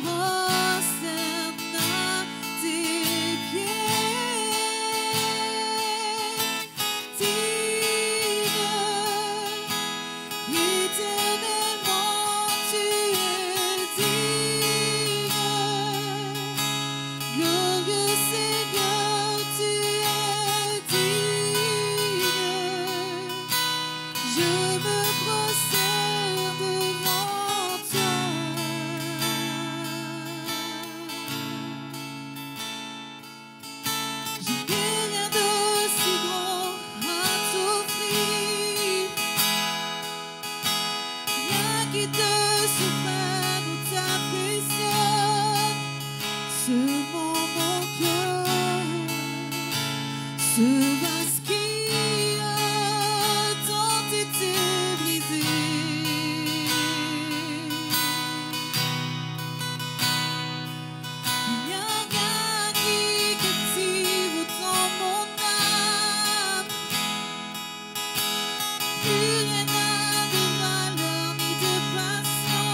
prosterne à tes pieds. Digne, éternellement tu es digne. Glorieux Seigneur, tu es digne. Je me prosterne devant toi. Je n'ai rien d'aussi grand à t'offrir, rien qui te surprenne ou t'impressionne. Seulement mon cœur, ce vase qui a tant été brisé. Il n'y a rien qui captive autant mon âme. Plus rien n'a de valeur ni de passion.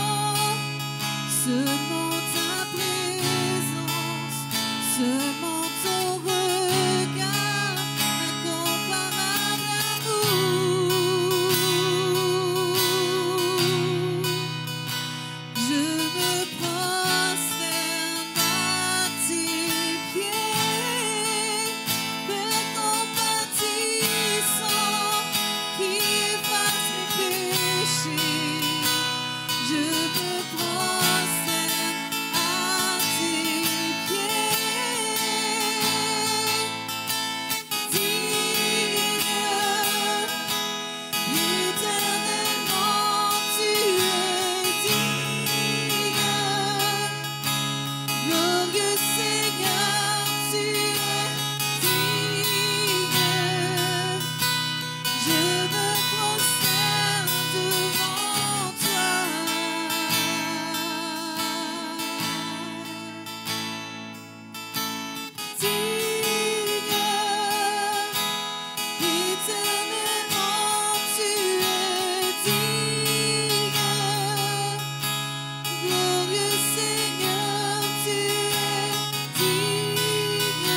Seulement ta présence, seulement ton regard, incomparable amour. Je me prosterne à tes pieds, Père compatissant, qui efface mes péchés. Je me prosterne à tes pieds. Digne, éternellement tu es digne. Glorieux Seigneur, tu es digne. Je me prosterne devant toi. Digne, éternellement tu es digne. Glorieux Seigneur, tu es digne.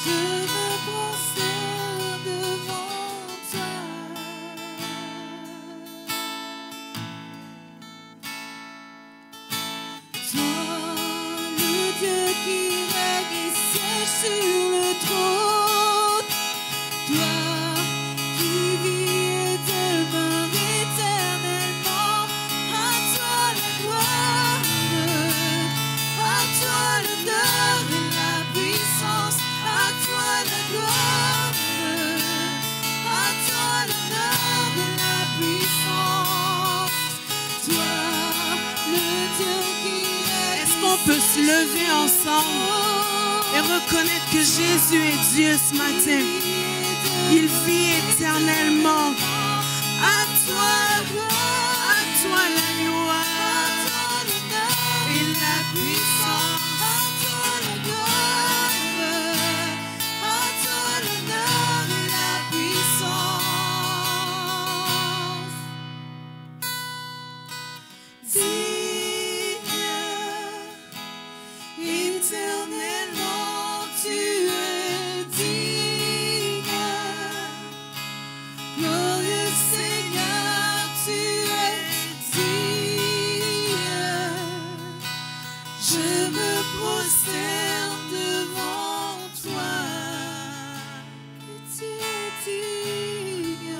Je me prosterne devant toi. Toi, le Dieu qui règne et siège sur le trône, toi qui vis et demeures éternellement, à toi la gloire, à toi l'honneur et la puissance, à toi la gloire, à toi l'honneur et la puissance. Toi, le Dieu qui est. Est-ce qu'on peut se lever ensemble et reconnaître que Jésus est Dieu ce matin? Il vit éternellement. À toi la gloire et la puissance. À toi la gloire, à toi l'honneur et la puissance. Digne, éternellement tu es digne. Glorieux Seigneur, tu es digne. Je me prosterne devant toi. Tu es digne.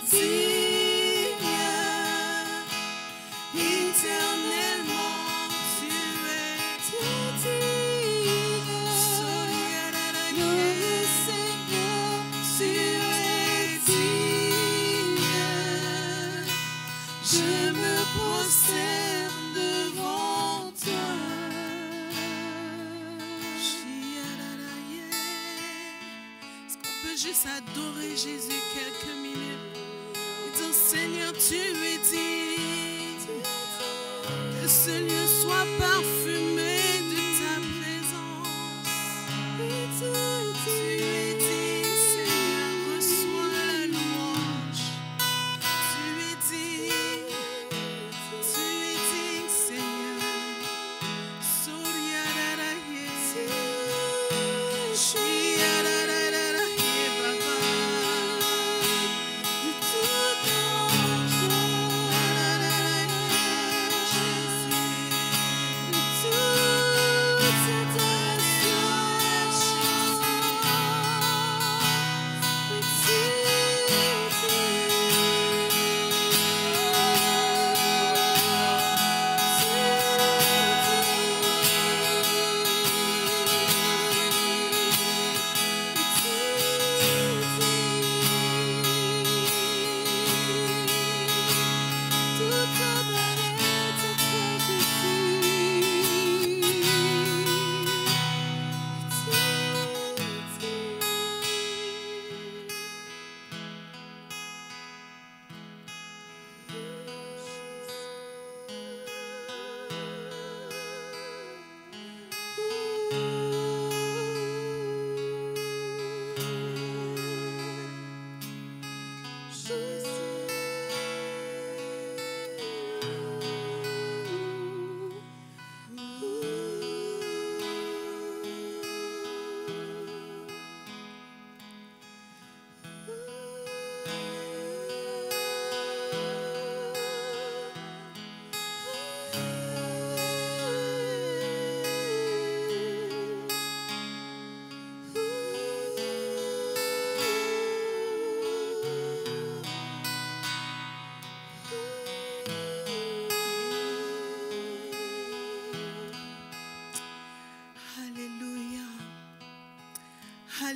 Digne, éternellement tu es digne. Glorieux Seigneur, tu es digne. Je me prosterne devant toi. Est-ce qu'on peut juste adorer Jésus quelques minutes et dire Seigneur, tu es digne. Que ce lieu soit parfumé de ta présence. Tu es digne, Seigneur, reçois la louange. Tu es digne.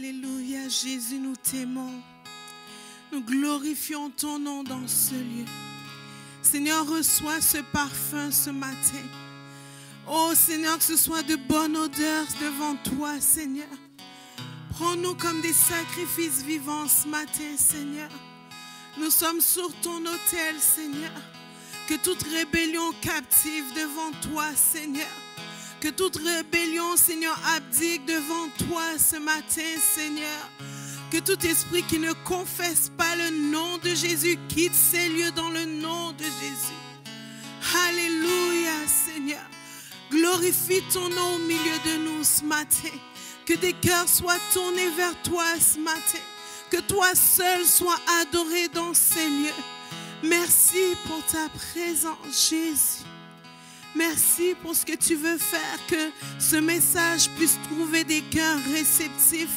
Alléluia, Jésus, nous t'aimons. Nous glorifions ton nom dans ce lieu. Seigneur, reçois ce parfum ce matin. Oh Seigneur, que ce soit de bonne odeur devant toi, Seigneur. Prends-nous comme des sacrifices vivants ce matin, Seigneur. Nous sommes sur ton autel, Seigneur. Que toute rébellion captive devant toi, Seigneur. Que toute rébellion, Seigneur, abdique devant toi ce matin, Seigneur. Que tout esprit qui ne confesse pas le nom de Jésus quitte ces lieux dans le nom de Jésus. Alléluia, Seigneur. Glorifie ton nom au milieu de nous ce matin. Que des cœurs soient tournés vers toi ce matin. Que toi seul sois adoré dans ces lieux. Merci pour ta présence, Jésus. Merci pour ce que tu veux faire. Que ce message puisse trouver des cœurs réceptifs.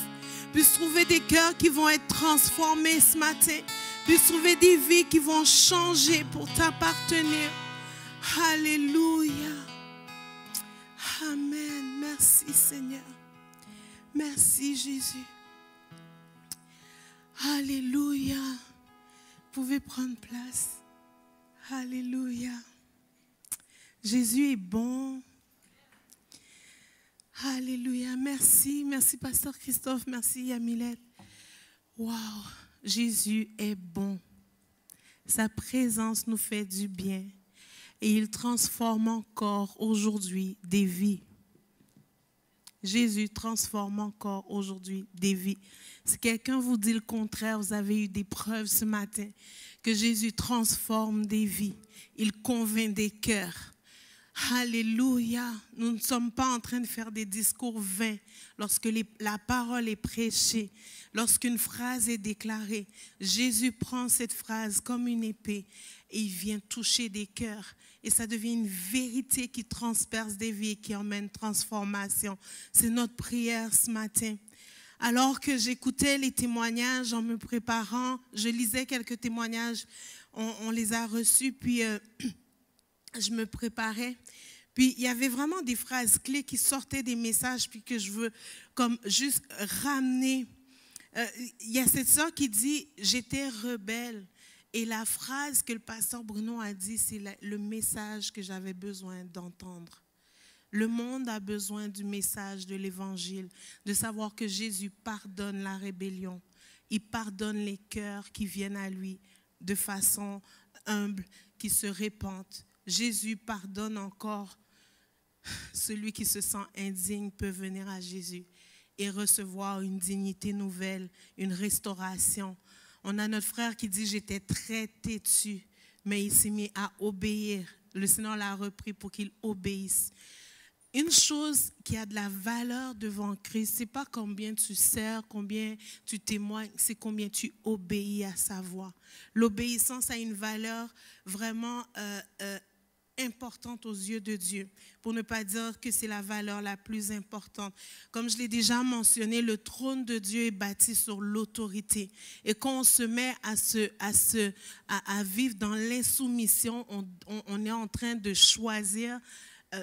Puisse trouver des cœurs qui vont être transformés ce matin. Puisse trouver des vies qui vont changer pour t'appartenir. Alléluia. Amen. Merci Seigneur. Merci Jésus. Alléluia. Vous pouvez prendre place. Alléluia. Jésus est bon. Alléluia. Merci. Merci Pasteur Christophe. Merci Yamilette. Waouh. Jésus est bon. Sa présence nous fait du bien. Et il transforme encore aujourd'hui des vies. Jésus transforme encore aujourd'hui des vies. Si quelqu'un vous dit le contraire, vous avez eu des preuves ce matin que Jésus transforme des vies. Il convainc des cœurs. Alléluia. Nous ne sommes pas en train de faire des discours vains lorsque la parole est prêchée, lorsqu'une phrase est déclarée. Jésus prend cette phrase comme une épée et il vient toucher des cœurs. Et ça devient une vérité qui transperce des vies et qui emmène transformation. C'est notre prière ce matin. Alors que j'écoutais les témoignages en me préparant, je lisais quelques témoignages, on les a reçus, puis je me préparais. Puis il y avait vraiment des phrases clés qui sortaient des messages, puis que je veux comme juste ramener. Il y a cette sœur qui dit « J'étais rebelle ». Et la phrase que le pasteur Bruno a dit, c'est le message que j'avais besoin d'entendre. Le monde a besoin du message de l'évangile, de savoir que Jésus pardonne la rébellion. Il pardonne les cœurs qui viennent à lui de façon humble, qui se répandent. Jésus pardonne encore. Celui qui se sent indigne peut venir à Jésus et recevoir une dignité nouvelle, une restauration. On a notre frère qui dit « J'étais très têtu », mais il s'est mis à obéir. Le Seigneur l'a repris pour qu'il obéisse. Une chose qui a de la valeur devant Christ, ce n'est pas combien tu sers, combien tu témoignes, c'est combien tu obéis à sa voix. L'obéissance a une valeur vraiment importante aux yeux de Dieu, pour ne pas dire que c'est la valeur la plus importante. Comme je l'ai déjà mentionné, le trône de Dieu est bâti sur l'autorité. Et quand on se met à vivre dans l'insoumission, on est en train de choisir,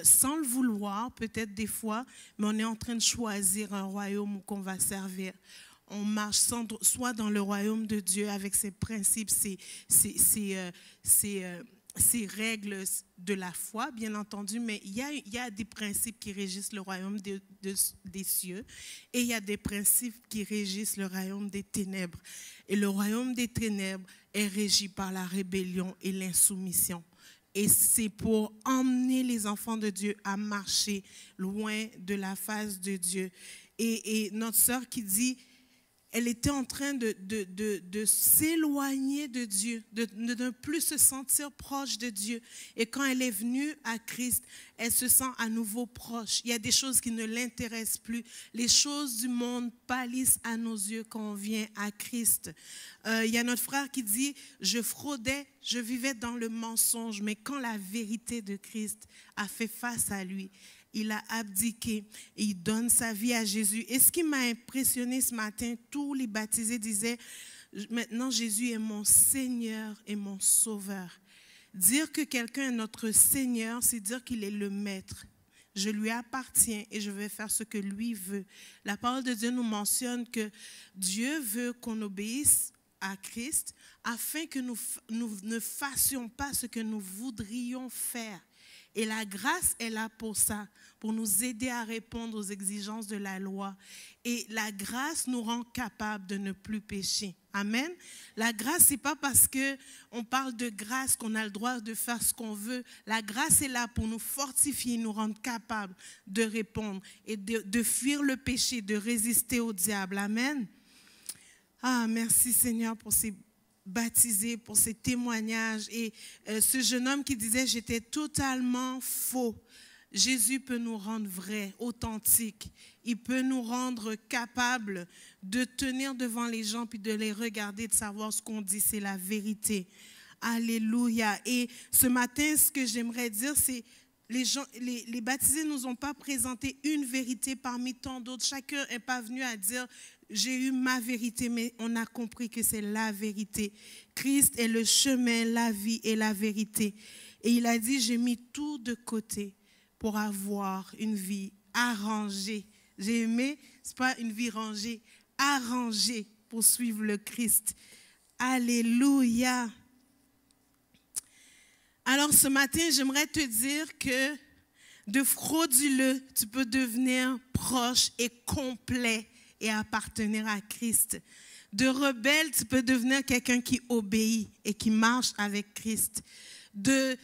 sans le vouloir peut-être des fois, mais on est en train de choisir un royaume qu'on va servir. On marche soit dans le royaume de Dieu avec ses principes, ses règles de la foi, bien entendu, mais il y a des principes qui régissent le royaume des cieux et il y a des principes qui régissent le royaume des ténèbres. Et le royaume des ténèbres est régi par la rébellion et l'insoumission. Et c'est pour emmener les enfants de Dieu à marcher loin de la face de Dieu. Et notre sœur qui dit, elle était en train de s'éloigner de Dieu, de ne plus se sentir proche de Dieu. Et quand elle est venue à Christ, elle se sent à nouveau proche. Il y a des choses qui ne l'intéressent plus. Les choses du monde pâlissent à nos yeux quand on vient à Christ. Il y a notre frère qui dit, je fraudais, je vivais dans le mensonge, mais quand la vérité de Christ a fait face à lui, il a abdiqué et il donne sa vie à Jésus. Et ce qui m'a impressionné ce matin, tous les baptisés disaient, maintenant Jésus est mon Seigneur et mon Sauveur. Dire que quelqu'un est notre Seigneur, c'est dire qu'il est le Maître. Je lui appartiens et je vais faire ce que lui veut. La parole de Dieu nous mentionne que Dieu veut qu'on obéisse à Christ afin que nous ne fassions pas ce que nous voudrions faire. Et la grâce est là pour ça, pour nous aider à répondre aux exigences de la loi. Et la grâce nous rend capables de ne plus pécher. Amen. La grâce, ce n'est pas parce qu'on parle de grâce qu'on a le droit de faire ce qu'on veut. La grâce est là pour nous fortifier, nous rendre capables de répondre et de fuir le péché, de résister au diable. Amen. Ah, merci Seigneur pour ces baptisés, pour ces témoignages. Et ce jeune homme qui disait « j'étais totalement faux ». Jésus peut nous rendre vrais, authentiques. Il peut nous rendre capables de tenir devant les gens puis de les regarder, de savoir ce qu'on dit, c'est la vérité. Alléluia. Et ce matin, ce que j'aimerais dire, c'est les baptisés ne nous ont pas présenté une vérité parmi tant d'autres. Chacun n'est pas venu à dire « j'ai eu ma vérité », mais on a compris que c'est la vérité. Christ est le chemin, la vie et la vérité. Et il a dit « j'ai mis tout de côté pour avoir une vie arrangée ». J'ai aimé, ce n'est pas une vie rangée, arrangée pour suivre le Christ. Alléluia. Alors ce matin, j'aimerais te dire que de frauduleux, tu peux devenir proche et complet et appartenir à Christ. De rebelle, tu peux devenir quelqu'un qui obéit et qui marche avec Christ. De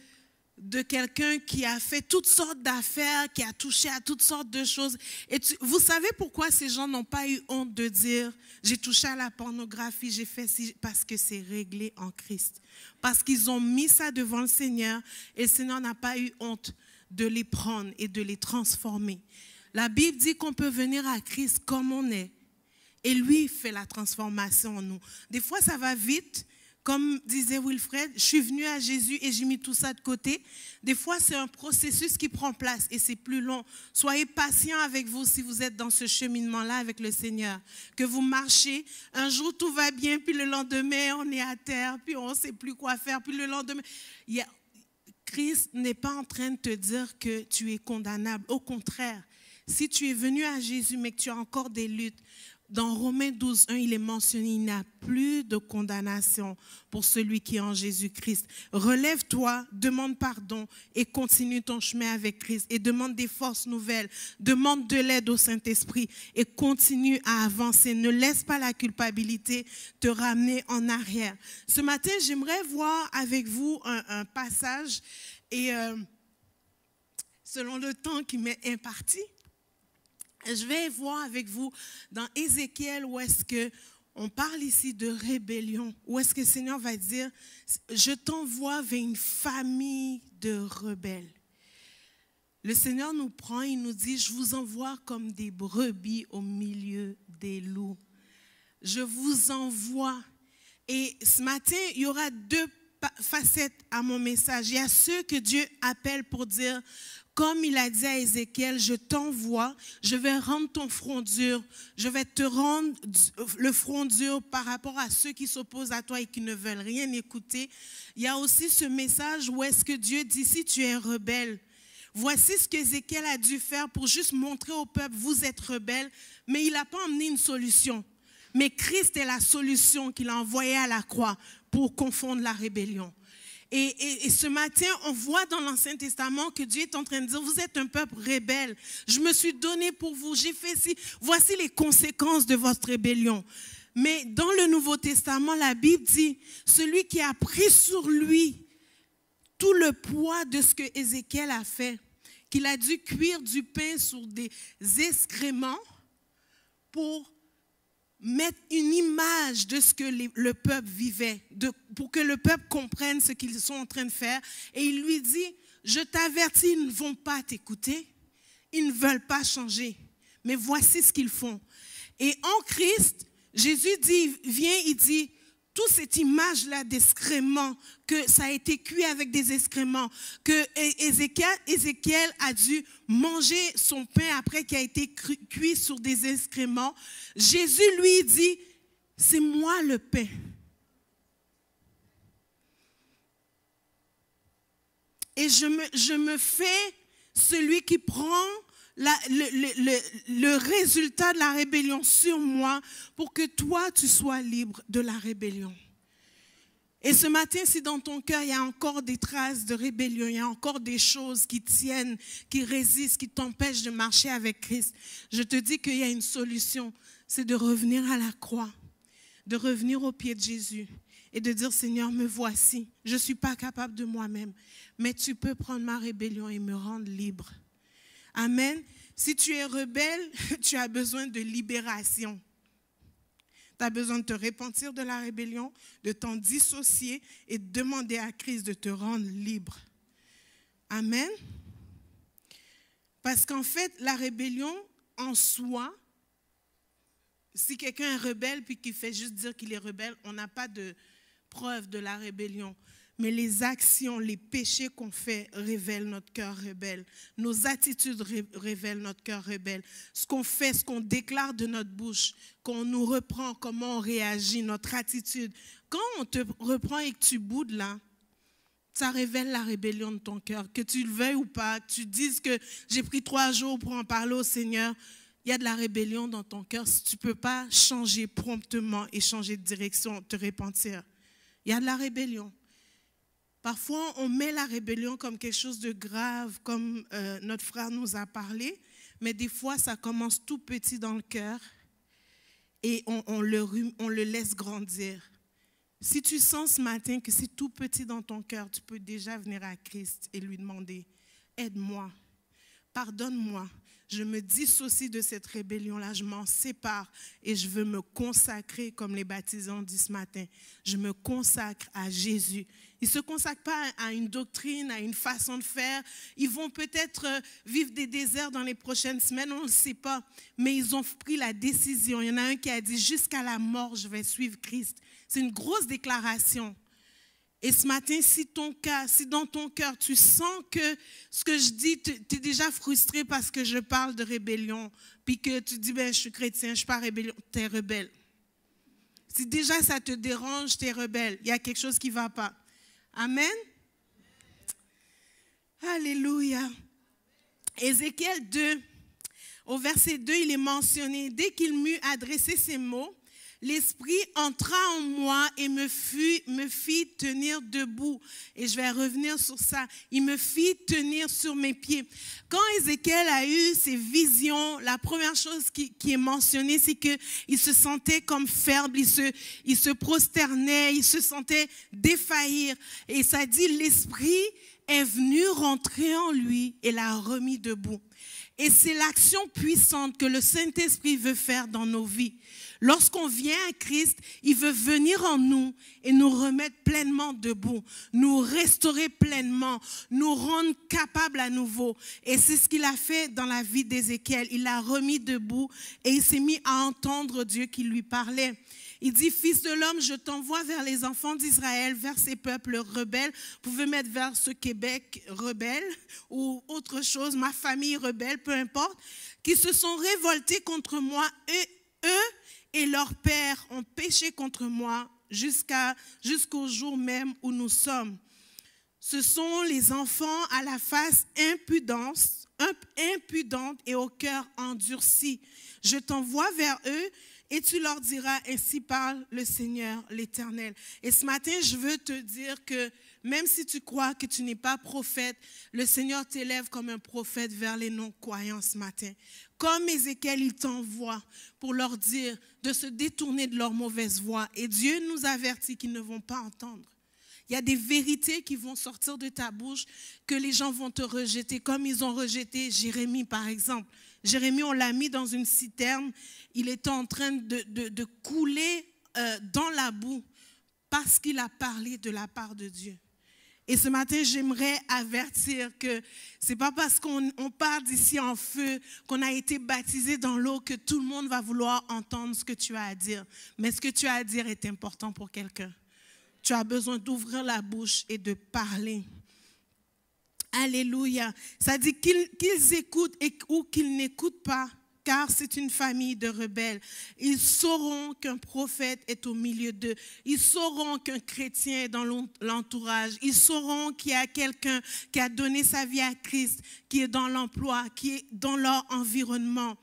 quelqu'un qui a fait toutes sortes d'affaires, qui a touché à toutes sortes de choses. Et vous savez pourquoi ces gens n'ont pas eu honte de dire « j'ai touché à la pornographie, j'ai fait ci » parce que c'est réglé en Christ. Parce qu'ils ont mis ça devant le Seigneur et le Seigneur n'a pas eu honte de les prendre et de les transformer. La Bible dit qu'on peut venir à Christ comme on est et lui fait la transformation en nous. Des fois, ça va vite. Comme disait Wilfred, je suis venue à Jésus et j'ai mis tout ça de côté. Des fois, c'est un processus qui prend place et c'est plus long. Soyez patient avec vous si vous êtes dans ce cheminement-là avec le Seigneur. Que vous marchez, un jour tout va bien, puis le lendemain, on est à terre, puis on ne sait plus quoi faire, puis le lendemain... Christ n'est pas en train de te dire que tu es condamnable. Au contraire, si tu es venu à Jésus mais que tu as encore des luttes, dans Romains 12, 1, il est mentionné, il n'y a plus de condamnation pour celui qui est en Jésus-Christ. Relève-toi, demande pardon et continue ton chemin avec Christ. Et demande des forces nouvelles, demande de l'aide au Saint-Esprit et continue à avancer. Ne laisse pas la culpabilité te ramener en arrière. Ce matin, j'aimerais voir avec vous un passage et selon le temps qui m'est imparti, je vais voir avec vous dans Ézéchiel où est-ce qu'on parle ici de rébellion, où est-ce que le Seigneur va dire « Je t'envoie vers une famille de rebelles ». Le Seigneur nous prend, il nous dit « Je vous envoie comme des brebis au milieu des loups ». Je vous envoie. Et ce matin, il y aura deux facettes à mon message. Il y a ceux que Dieu appelle pour dire « Comme il a dit à Ézéchiel, je t'envoie, je vais rendre ton front dur, je vais te rendre le front dur par rapport à ceux qui s'opposent à toi et qui ne veulent rien écouter. » Il y a aussi ce message où est-ce que Dieu dit, si tu es rebelle, voici ce qu'Ézéchiel a dû faire pour juste montrer au peuple, vous êtes rebelle, mais il n'a pas emmené une solution. Mais Christ est la solution qu'il a envoyée à la croix pour confondre la rébellion. Et ce matin, on voit dans l'Ancien Testament que Dieu est en train de dire, vous êtes un peuple rebelle. Je me suis donné pour vous, j'ai fait ci. Voici les conséquences de votre rébellion. Mais dans le Nouveau Testament, la Bible dit, celui qui a pris sur lui tout le poids de ce que Ézéchiel a fait, qu'il a dû cuire du pain sur des excréments pour mettre une image de ce que le peuple vivait, pour que le peuple comprenne ce qu'ils sont en train de faire. Et il lui dit, je t'avertis, ils ne vont pas t'écouter, ils ne veulent pas changer, mais voici ce qu'ils font. Et en Christ, Jésus vient, il dit, toute cette image-là d'excréments, que ça a été cuit avec des excréments, que Ézéchiel a dû manger son pain après qu'il a été cuit sur des excréments. Jésus lui dit, c'est moi le pain. Et je me fais celui qui prend le résultat de la rébellion sur moi pour que toi, tu sois libre de la rébellion. Et ce matin, si dans ton cœur, il y a encore des traces de rébellion, il y a encore des choses qui tiennent, qui résistent, qui t'empêchent de marcher avec Christ, je te dis qu'il y a une solution, c'est de revenir à la croix, de revenir au pied de Jésus et de dire, Seigneur, me voici, je ne suis pas capable de moi-même, mais tu peux prendre ma rébellion et me rendre libre. Amen. Si tu es rebelle, tu as besoin de libération. Tu as besoin de te repentir de la rébellion, de t'en dissocier et de demander à Christ de te rendre libre. Amen. Parce qu'en fait, la rébellion en soi, si quelqu'un est rebelle puis qu'il fait juste dire qu'il est rebelle, on n'a pas de preuve de la rébellion. Mais les actions, les péchés qu'on fait révèlent notre cœur rebelle. Nos attitudes révèlent notre cœur rebelle. Ce qu'on fait, ce qu'on déclare de notre bouche, qu'on nous reprend, comment on réagit, notre attitude. Quand on te reprend et que tu boudes là, ça révèle la rébellion de ton cœur. Que tu le veuilles ou pas, que tu dises que j'ai pris 3 jours pour en parler au Seigneur, il y a de la rébellion dans ton cœur. Si tu ne peux pas changer promptement et changer de direction, te repentir, il y a de la rébellion. Parfois, on met la rébellion comme quelque chose de grave, comme notre frère nous a parlé, mais des fois, ça commence tout petit dans le cœur et on le laisse grandir. Si tu sens ce matin que c'est tout petit dans ton cœur, tu peux déjà venir à Christ et lui demander, aide-moi, pardonne-moi. Je me dissocie de cette rébellion-là, je m'en sépare et je veux me consacrer, comme les baptisés ont dit ce matin. Je me consacre à Jésus. Ils ne se consacrent pas à une doctrine, à une façon de faire. Ils vont peut-être vivre des déserts dans les prochaines semaines, on ne le sait pas. Mais ils ont pris la décision. Il y en a un qui a dit, jusqu'à la mort, je vais suivre Christ. C'est une grosse déclaration. Et ce matin, si dans ton cœur, tu sens que ce que je dis, tu es déjà frustré parce que je parle de rébellion, puis que tu dis, ben, je suis chrétien, je ne suis pas rébellion, tu es rebelle. Si déjà ça te dérange, tu es rebelle, il y a quelque chose qui ne va pas. Amen. Alléluia. Ézéchiel 2, au verset 2, il est mentionné, dès qu'il m'eut adressé ces mots, l'Esprit entra en moi et me fit tenir debout. Et je vais revenir sur ça. Il me fit tenir sur mes pieds. Quand Ézéchiel a eu ces visions, la première chose qui est mentionnée, c'est qu'il se sentait comme faible, il se prosternait, il se sentait défaillir. Et ça dit, l'Esprit est venu rentrer en lui et l'a remis debout. Et c'est l'action puissante que le Saint-Esprit veut faire dans nos vies. Lorsqu'on vient à Christ, il veut venir en nous et nous remettre pleinement debout, nous restaurer pleinement, nous rendre capables à nouveau. Et c'est ce qu'il a fait dans la vie d'Ézéchiel. Il l'a remis debout et il s'est mis à entendre Dieu qui lui parlait. Il dit, fils de l'homme, je t'envoie vers les enfants d'Israël, vers ces peuples rebelles. Vous pouvez mettre vers ce Québec rebelle ou autre chose, ma famille rebelle, peu importe, qui se sont révoltés contre moi. Eux et leurs pères ont péché contre moi jusqu'au jour même où nous sommes. Ce sont les enfants à la face impudente et au cœur endurci. Je t'envoie vers eux et tu leur diras, ainsi parle le Seigneur l'Éternel. Et ce matin, je veux te dire que même si tu crois que tu n'es pas prophète, le Seigneur t'élève comme un prophète vers les non-croyants ce matin. Comme Ézéchiel, il t'envoie pour leur dire de se détourner de leur mauvaise voie. Et Dieu nous avertit qu'ils ne vont pas entendre. Il y a des vérités qui vont sortir de ta bouche que les gens vont te rejeter, comme ils ont rejeté Jérémie, par exemple. Jérémie, on l'a mis dans une citerne. Il était en train de couler dans la boue parce qu'il a parlé de la part de Dieu. Et ce matin, j'aimerais avertir que ce n'est pas parce qu'on part d'ici en feu, qu'on a été baptisé dans l'eau, que tout le monde va vouloir entendre ce que tu as à dire. Mais ce que tu as à dire est important pour quelqu'un. Tu as besoin d'ouvrir la bouche et de parler. Alléluia. Ça dit qu'ils écoutent ou qu'ils n'écoutent pas, car c'est une famille de rebelles. Ils sauront qu'un prophète est au milieu d'eux. Ils sauront qu'un chrétien est dans l'entourage. Ils sauront qu'il y a quelqu'un qui a donné sa vie à Christ, qui est dans l'emploi, qui est dans leur environnement.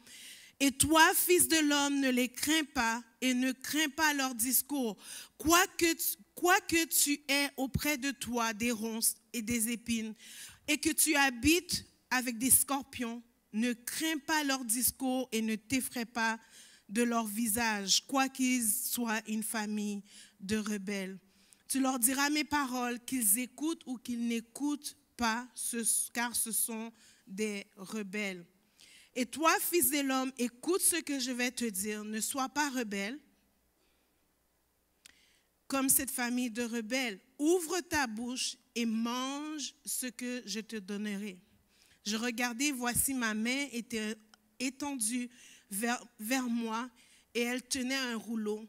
Et toi, fils de l'homme, ne les crains pas et ne crains pas leur discours. Quoique tu aies auprès de toi des ronces et des épines, et que tu habites avec des scorpions, ne crains pas leur discours et ne t'effraie pas de leur visage, quoiqu'ils soient une famille de rebelles. Tu leur diras mes paroles, qu'ils écoutent ou qu'ils n'écoutent pas, car ce sont des rebelles. Et toi, fils de l'homme, écoute ce que je vais te dire. Ne sois pas rebelle comme cette famille de rebelles. Ouvre ta bouche et mange ce que je te donnerai. Je regardais, voici ma main était étendue vers moi et elle tenait un rouleau.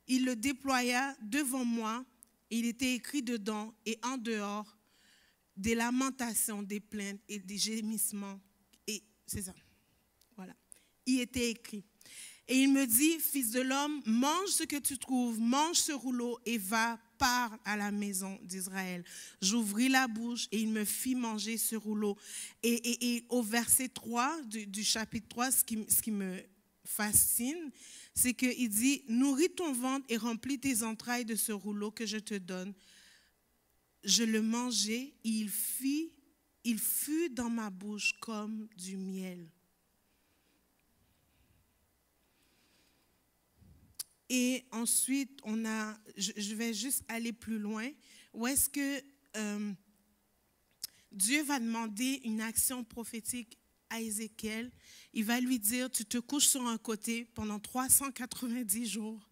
Il le déploya devant moi. Il était écrit dedans et en dehors des lamentations, des plaintes et des gémissements. Et c'est ça. Voilà. Il était écrit. Et il me dit, fils de l'homme, mange ce que tu trouves, mange ce rouleau et va, pars à la maison d'Israël. J'ouvris la bouche et il me fit manger ce rouleau. Et au verset 3 du chapitre 3, ce qui me fascine, c'est qu'il dit, nourris ton ventre et remplis tes entrailles de ce rouleau que je te donne. Je le mangeai et il fut dans ma bouche comme du miel. Et ensuite, je vais juste aller plus loin, où est-ce que Dieu va demander une action prophétique à Ézéchiel. Il va lui dire, tu te couches sur un côté pendant 390 jours,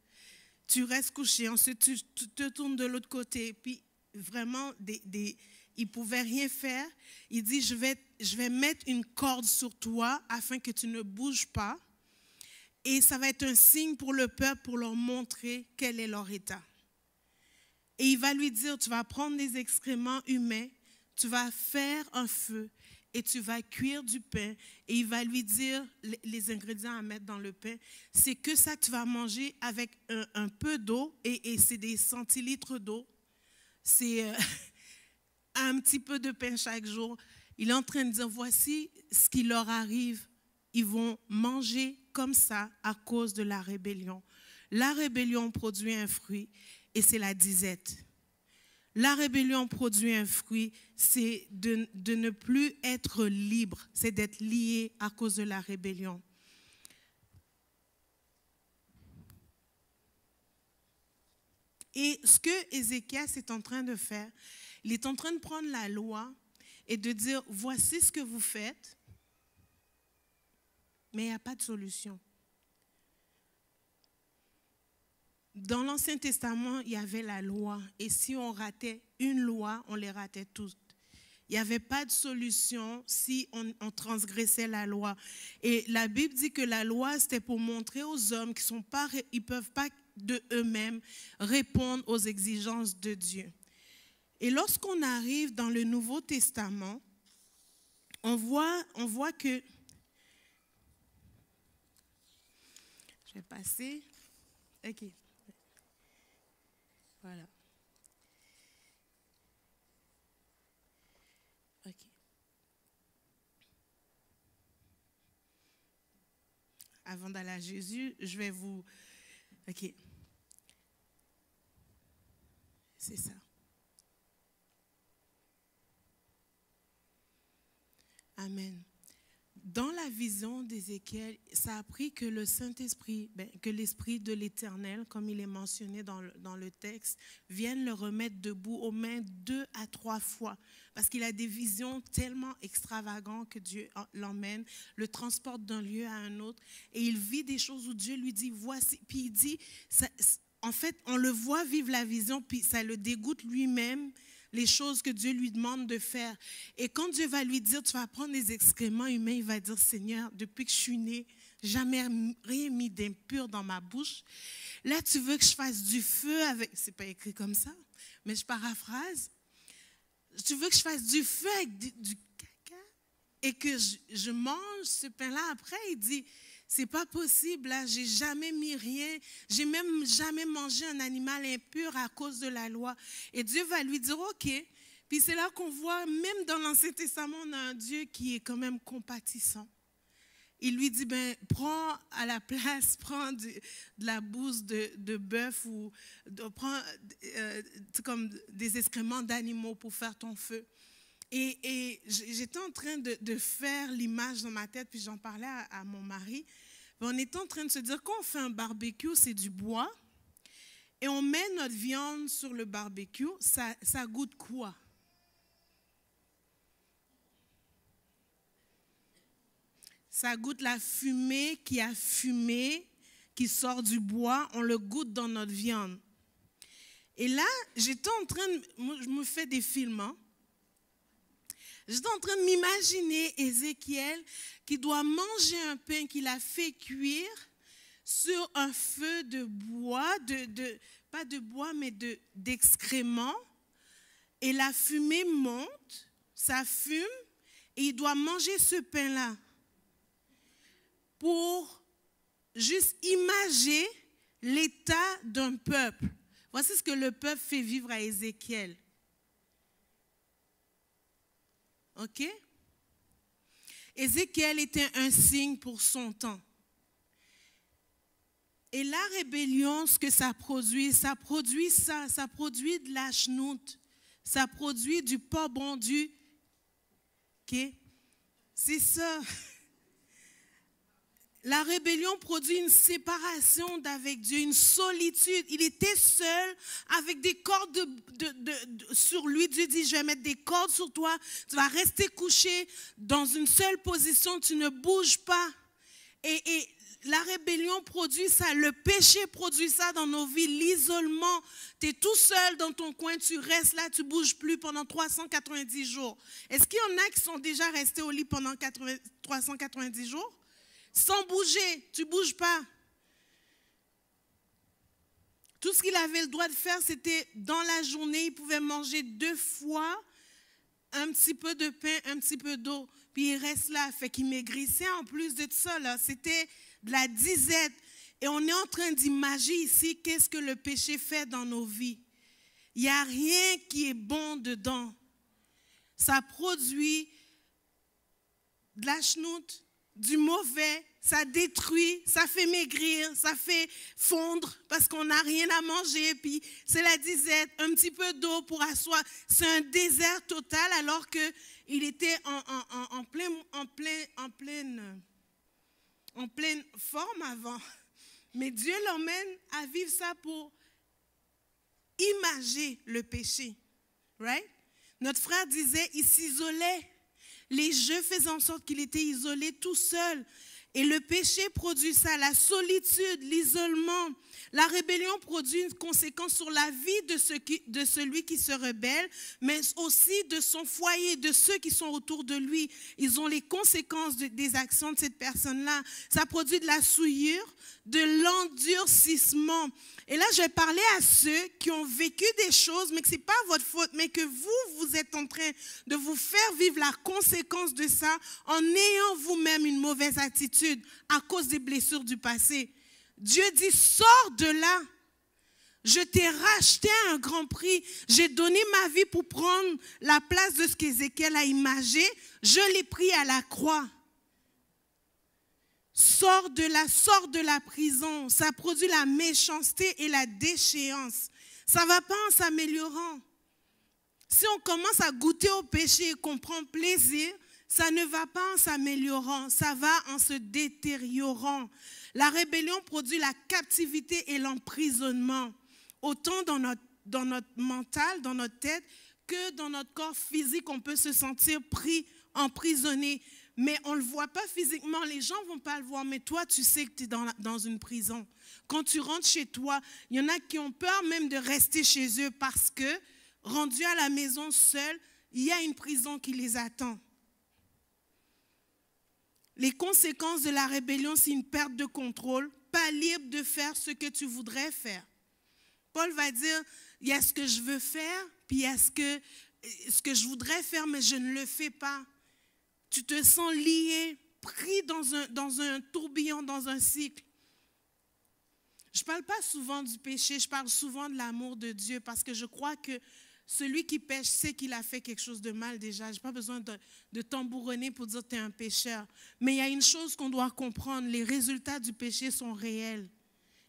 tu restes couché, ensuite tu te tournes de l'autre côté, puis vraiment, il ne pouvait rien faire. Il dit, je vais mettre une corde sur toi afin que tu ne bouges pas. Et ça va être un signe pour le peuple pour leur montrer quel est leur état. Et il va lui dire, tu vas prendre des excréments humains, tu vas faire un feu et tu vas cuire du pain. Et il va lui dire les ingrédients à mettre dans le pain. C'est que ça que tu vas manger avec un peu d'eau et c'est des centilitres d'eau. C'est un petit peu de pain chaque jour. Il est en train de dire, voici ce qui leur arrive. Ils vont manger comme ça à cause de la rébellion. La rébellion produit un fruit et c'est la disette. La rébellion produit un fruit, c'est de ne plus être libre, c'est d'être lié à cause de la rébellion. Et ce que Ézéchias est en train de faire, il est en train de prendre la loi et de dire, voici ce que vous faites, mais il n'y a pas de solution. Dans l'Ancien Testament, il y avait la loi. Et si on ratait une loi, on les ratait toutes. Il n'y avait pas de solution si on transgressait la loi. Et la Bible dit que la loi, c'était pour montrer aux hommes qu'ils ne peuvent pas de eux-mêmes répondre aux exigences de Dieu. Et lorsqu'on arrive dans le Nouveau Testament, on voit que... Je vais passer. OK. Voilà. OK. Avant d'aller à Jésus, je vais vous... OK. C'est ça. Amen. Dans la vision d'Ézéchiel, ça a pris que le Saint-Esprit, que l'Esprit de l'Éternel, comme il est mentionné dans le texte, vienne le remettre debout aux mains 2 à 3 fois. Parce qu'il a des visions tellement extravagantes que Dieu l'emmène, le transporte d'un lieu à un autre. Et il vit des choses où Dieu lui dit, voici. Puis il dit, en fait, on le voit vivre la vision, puis ça le dégoûte lui-même. Les choses que Dieu lui demande de faire. Et quand Dieu va lui dire, tu vas prendre des excréments humains, il va dire, Seigneur, depuis que je suis né, jamais rien mis d'impur dans ma bouche. Là, tu veux que je fasse du feu avec... C'est pas écrit comme ça, mais je paraphrase. Tu veux que je fasse du feu avec du caca et que je mange ce pain-là après? Il dit, C'est pas possible, là, j'ai jamais mis rien, j'ai même jamais mangé un animal impur à cause de la loi. Et Dieu va lui dire, ok. Puis c'est là qu'on voit, même dans l'Ancien Testament, on a un Dieu qui est quand même compatissant. Il lui dit, ben, prends à la place, prends de la bouse de bœuf ou prends comme des excréments d'animaux pour faire ton feu. Et j'étais en train de faire l'image dans ma tête, puis j'en parlais à mon mari. On était en train de se dire, quand on fait un barbecue, c'est du bois, et on met notre viande sur le barbecue, ça goûte quoi? Ça goûte la fumée qui a fumé, qui sort du bois, on le goûte dans notre viande. Et là, j'étais en train je me fais des films, hein. J'étais en train de m'imaginer Ézéchiel qui doit manger un pain qu'il a fait cuire sur un feu de bois, pas de bois, mais d'excréments. Et la fumée monte, ça fume, et il doit manger ce pain-là. Pour juste imager l'état d'un peuple. Voici ce que le peuple fait vivre à Ézéchiel. OK? Ézéchiel était un signe pour son temps. Et la rébellion, ce que ça produit de la chenoute, ça produit du pas bon Dieu. OK? C'est ça. La rébellion produit une séparation d'avec Dieu, une solitude. Il était seul avec des cordes sur lui. Dieu dit, je vais mettre des cordes sur toi. Tu vas rester couché dans une seule position. Tu ne bouges pas. Et la rébellion produit ça. Le péché produit ça dans nos vies. L'isolement. Tu es tout seul dans ton coin. Tu restes là. Tu ne bouges plus pendant 390 jours. Est-ce qu'il y en a qui sont déjà restés au lit pendant 390 jours? Sans bouger, tu ne bouges pas. Tout ce qu'il avait le droit de faire, c'était dans la journée, il pouvait manger 2 fois un petit peu de pain, un petit peu d'eau. Puis il reste là, fait qu'il maigrissait en plus de ça. C'était de la disette. Et on est en train d'imaginer ici qu'est-ce que le péché fait dans nos vies. Il n'y a rien qui est bon dedans. Ça produit de la chenoute, du mauvais, ça détruit, ça fait maigrir, ça fait fondre parce qu'on n'a rien à manger, puis c'est la disette, un petit peu d'eau pour asseoir. C'est un désert total alors qu'il était en pleine forme avant. Mais Dieu l'emmène à vivre ça pour imager le péché. Right? Notre frère disait, il s'isolait. Les jeux faisaient en sorte qu'il était isolé tout seul. Et le péché produit ça, la solitude, l'isolement. La rébellion produit une conséquence sur la vie de celui qui se rebelle, mais aussi de son foyer, de ceux qui sont autour de lui. Ils ont les conséquences des actions de cette personne-là. Ça produit de la souillure, de l'endurcissement. Et là, je vais parler à ceux qui ont vécu des choses, mais que ce n'est pas votre faute, mais que vous êtes en train de vous faire vivre la conséquence de ça en ayant vous-même une mauvaise attitude à cause des blessures du passé. Dieu dit, sors de là. Je t'ai racheté à un grand prix. J'ai donné ma vie pour prendre la place de ce qu'Ézéchiel a imagé. Je l'ai pris à la croix. Sors de la prison. Ça produit la méchanceté et la déchéance. Ça ne va pas en s'améliorant. Si on commence à goûter au péché et qu'on prend plaisir, ça ne va pas en s'améliorant, ça va en se détériorant. La rébellion produit la captivité et l'emprisonnement, autant dans notre mental, dans notre tête, que dans notre corps physique, on peut se sentir pris, emprisonné. Mais on ne le voit pas physiquement, les gens ne vont pas le voir, mais toi, tu sais que tu es dans une prison. Quand tu rentres chez toi, il y en a qui ont peur même de rester chez eux parce que, rendus à la maison seuls, il y a une prison qui les attend. Les conséquences de la rébellion, c'est une perte de contrôle, pas libre de faire ce que tu voudrais faire. Paul va dire, il y a ce que je veux faire, puis il y a ce que je voudrais faire, mais je ne le fais pas. Tu te sens lié, pris dans un tourbillon, dans un cycle. Je ne parle pas souvent du péché, je parle souvent de l'amour de Dieu parce que je crois que celui qui pêche sait qu'il a fait quelque chose de mal déjà. Je n'ai pas besoin de tambouronner pour dire que tu es un pécheur. Mais il y a une chose qu'on doit comprendre, les résultats du péché sont réels.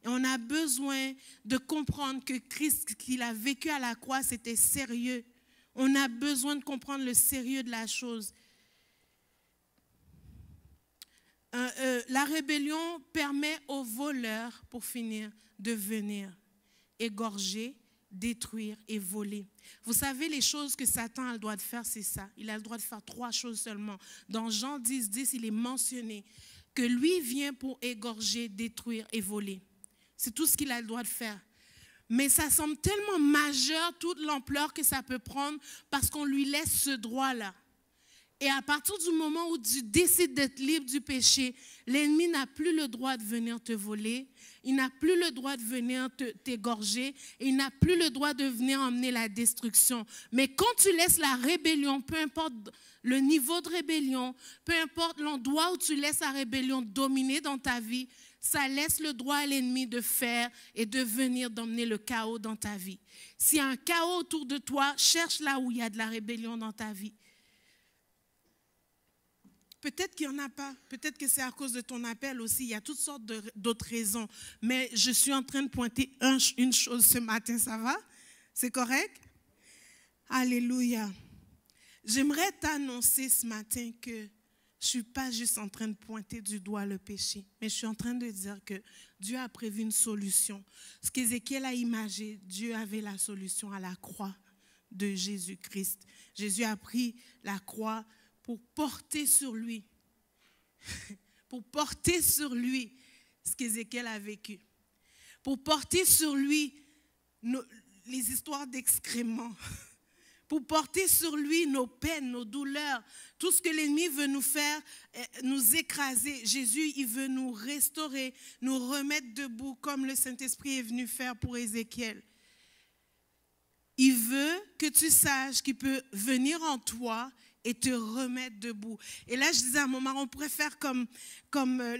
Et on a besoin de comprendre que Christ, qu'il a vécu à la croix, c'était sérieux. On a besoin de comprendre le sérieux de la chose. La rébellion permet aux voleurs, pour finir, de venir égorger, détruire et voler. Vous savez, les choses que Satan a le droit de faire, c'est ça. Il a le droit de faire 3 choses seulement. Dans Jean 10, 10, il est mentionné que lui vient pour égorger, détruire et voler. C'est tout ce qu'il a le droit de faire. Mais ça semble tellement majeur, toute l'ampleur que ça peut prendre, parce qu'on lui laisse ce droit-là. Et à partir du moment où tu décides d'être libre du péché, l'ennemi n'a plus le droit de venir te voler, il n'a plus le droit de venir t'égorger, et il n'a plus le droit de venir emmener la destruction. Mais quand tu laisses la rébellion, peu importe le niveau de rébellion, peu importe l'endroit où tu laisses la rébellion dominer dans ta vie, ça laisse le droit à l'ennemi de faire et de venir d'emmener le chaos dans ta vie. S'il y a un chaos autour de toi, cherche là où il y a de la rébellion dans ta vie. Peut-être qu'il n'y en a pas. Peut-être que c'est à cause de ton appel aussi. Il y a toutes sortes d'autres raisons. Mais je suis en train de pointer une chose ce matin. Ça va? C'est correct? Alléluia. J'aimerais t'annoncer ce matin que je ne suis pas juste en train de pointer du doigt le péché, mais je suis en train de dire que Dieu a prévu une solution. Ce qu'Ézéchiel a imagé, Dieu avait la solution à la croix de Jésus-Christ. Jésus a pris la croix pour porter sur lui, ce qu'Ézéchiel a vécu, pour porter sur lui les histoires d'excréments, pour porter sur lui nos peines, nos douleurs, tout ce que l'ennemi veut nous faire, nous écraser. Jésus, il veut nous restaurer, nous remettre debout comme le Saint-Esprit est venu faire pour Ézéchiel. Il veut que tu saches qu'il peut venir en toi et te remettre debout. Et là, je disais à mon mari, on pourrait faire comme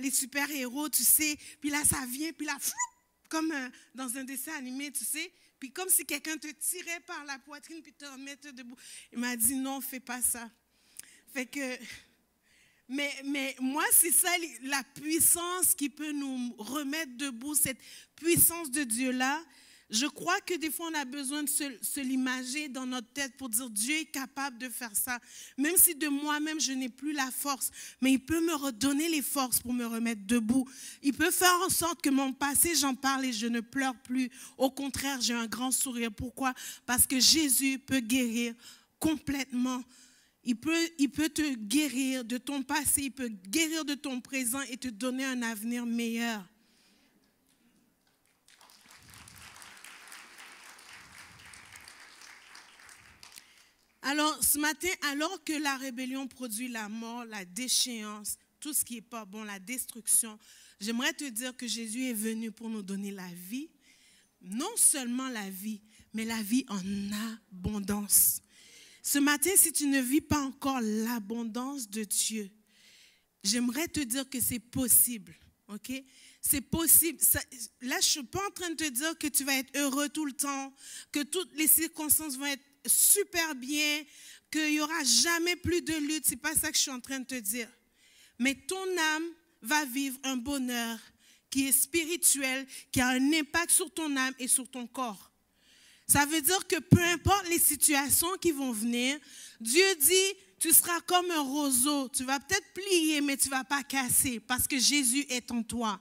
les super-héros, tu sais, puis là, ça vient, puis là, comme dans un dessin animé, tu sais, puis comme si quelqu'un te tirait par la poitrine, puis te remettait debout. Il m'a dit, non, fais pas ça. Fait que, mais moi, c'est ça, la puissance qui peut nous remettre debout, cette puissance de Dieu-là. Je crois que des fois, on a besoin de se l'imager dans notre tête pour dire Dieu est capable de faire ça. Même si de moi-même, je n'ai plus la force, mais il peut me redonner les forces pour me remettre debout. Il peut faire en sorte que mon passé, j'en parle et je ne pleure plus. Au contraire, j'ai un grand sourire. Pourquoi? Parce que Jésus peut guérir complètement. Il peut te guérir de ton passé, il peut guérir de ton présent et te donner un avenir meilleur. Alors, ce matin, alors que la rébellion produit la mort, la déchéance, tout ce qui n'est pas bon, la destruction, j'aimerais te dire que Jésus est venu pour nous donner la vie. Non seulement la vie, mais la vie en abondance. Ce matin, si tu ne vis pas encore l'abondance de Dieu, j'aimerais te dire que c'est possible, ok? C'est possible. Là, je ne suis pas en train de te dire que tu vas être heureux tout le temps, que toutes les circonstances vont être super bien, qu'il n'y aura jamais plus de lutte. Ce n'est pas ça que je suis en train de te dire. Mais ton âme va vivre un bonheur qui est spirituel, qui a un impact sur ton âme et sur ton corps. Ça veut dire que peu importe les situations qui vont venir, Dieu dit, tu seras comme un roseau. Tu vas peut-être plier, mais tu ne vas pas casser parce que Jésus est en toi.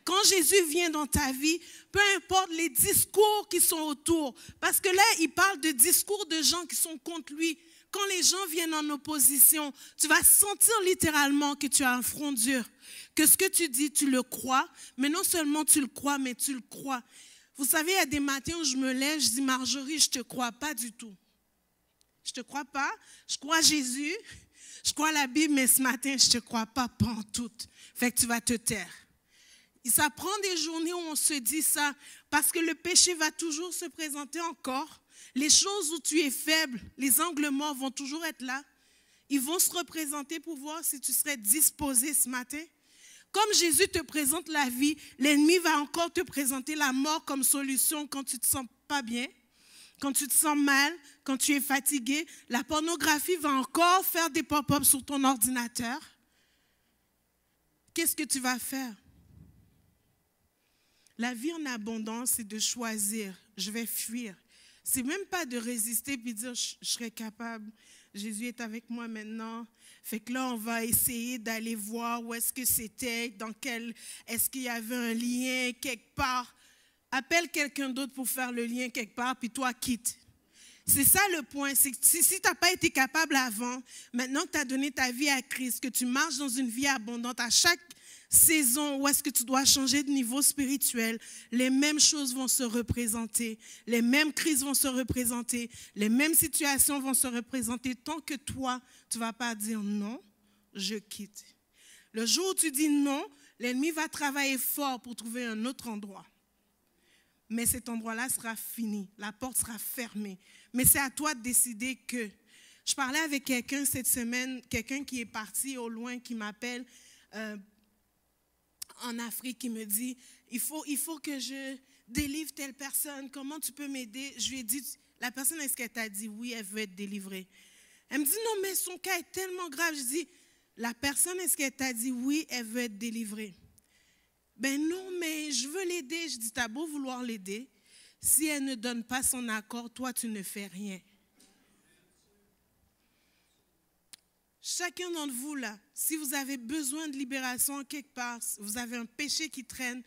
Quand Jésus vient dans ta vie, peu importe les discours qui sont autour, parce que là, il parle de discours de gens qui sont contre lui. Quand les gens viennent en opposition, tu vas sentir littéralement que tu as un front dur, que ce que tu dis, tu le crois, mais non seulement tu le crois, mais tu le crois. Vous savez, il y a des matins où je me lève, je dis, Marjorie, je ne te crois pas du tout. Je ne te crois pas, je crois à Jésus, je crois à la Bible, mais ce matin, je ne te crois pas pantoute. Fait que tu vas te taire. Et ça prend des journées où on se dit ça, parce que le péché va toujours se présenter encore. Les choses où tu es faible, les angles morts vont toujours être là. ils vont se représenter pour voir si tu serais disposé ce matin. Comme Jésus te présente la vie, l'ennemi va encore te présenter la mort comme solution quand tu ne te sens pas bien, quand tu te sens mal, quand tu es fatigué. La pornographie va encore faire des pop-ups sur ton ordinateur. Qu'est-ce que tu vas faire? La vie en abondance, c'est de choisir. Je vais fuir. C'est même pas de résister puis dire je serai capable. Jésus est avec moi maintenant. Fait que là, on va essayer d'aller voir où est-ce que c'était, est-ce qu'il y avait un lien quelque part. Appelle quelqu'un d'autre pour faire le lien quelque part, puis toi, quitte. C'est ça le point. C'est que si tu n'as pas été capable avant, maintenant que tu as donné ta vie à Christ, que tu marches dans une vie abondante, à chaque saison où est-ce que tu dois changer de niveau spirituel, les mêmes choses vont se représenter, les mêmes crises vont se représenter, les mêmes situations vont se représenter tant que toi, tu ne vas pas dire non, je quitte. Le jour où tu dis non, l'ennemi va travailler fort pour trouver un autre endroit. Mais cet endroit-là sera fini, la porte sera fermée. Mais c'est à toi de décider que. Je parlais avec quelqu'un cette semaine, quelqu'un qui est parti au loin, qui m'appelle en Afrique, qui me dit, il faut que je délivre telle personne, comment tu peux m'aider? Je lui ai dit, la personne, est-ce qu'elle t'a dit oui, elle veut être délivrée? Elle me dit, non, mais son cas est tellement grave. Je dis, la personne, est-ce qu'elle t'a dit oui, elle veut être délivrée? Ben non, mais je veux l'aider. Je dis, t'as beau vouloir l'aider, si elle ne donne pas son accord, toi, tu ne fais rien. Chacun d'entre vous, là, si vous avez besoin de libération quelque part, vous avez un péché qui traîne,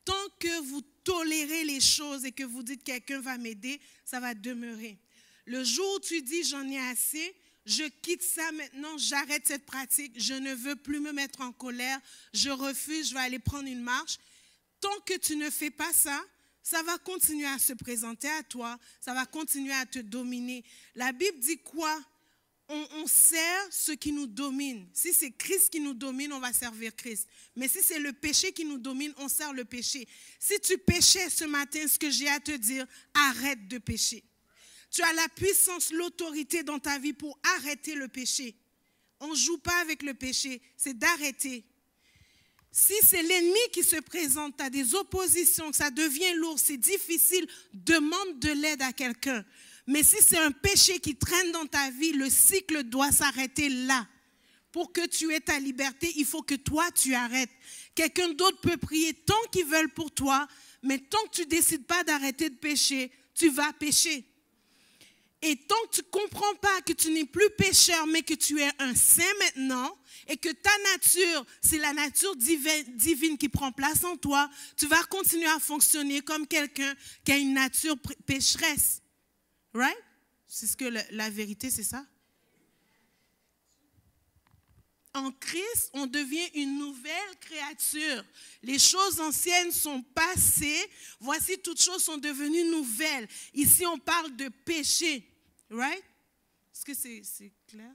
tant que vous tolérez les choses et que vous dites quelqu'un va m'aider, ça va demeurer. Le jour où tu dis j'en ai assez, je quitte ça maintenant, j'arrête cette pratique, je ne veux plus me mettre en colère, je refuse, je vais aller prendre une marche. Tant que tu ne fais pas ça, ça va continuer à se présenter à toi, ça va continuer à te dominer. La Bible dit quoi? On sert ce qui nous domine. Si c'est Christ qui nous domine, on va servir Christ. Mais si c'est le péché qui nous domine, on sert le péché. Si tu péchais ce matin, ce que j'ai à te dire, arrête de pécher. Tu as la puissance, l'autorité dans ta vie pour arrêter le péché. On ne joue pas avec le péché, c'est d'arrêter. Si c'est l'ennemi qui se présente, tu as des oppositions, ça devient lourd, c'est difficile, demande de l'aide à quelqu'un. Mais si c'est un péché qui traîne dans ta vie, le cycle doit s'arrêter là. Pour que tu aies ta liberté, il faut que toi, tu arrêtes. Quelqu'un d'autre peut prier tant qu'ils veulent pour toi, mais tant que tu ne décides pas d'arrêter de pécher, tu vas pécher. Et tant que tu ne comprends pas que tu n'es plus pécheur, mais que tu es un saint maintenant, et que ta nature, c'est la nature divine qui prend place en toi, tu vas continuer à fonctionner comme quelqu'un qui a une nature pécheresse. Right? C'est ce que la vérité, c'est ça? En Christ, on devient une nouvelle créature. Les choses anciennes sont passées. Voici, toutes choses sont devenues nouvelles. Ici, on parle de péché. Right? Est-ce que c'est clair?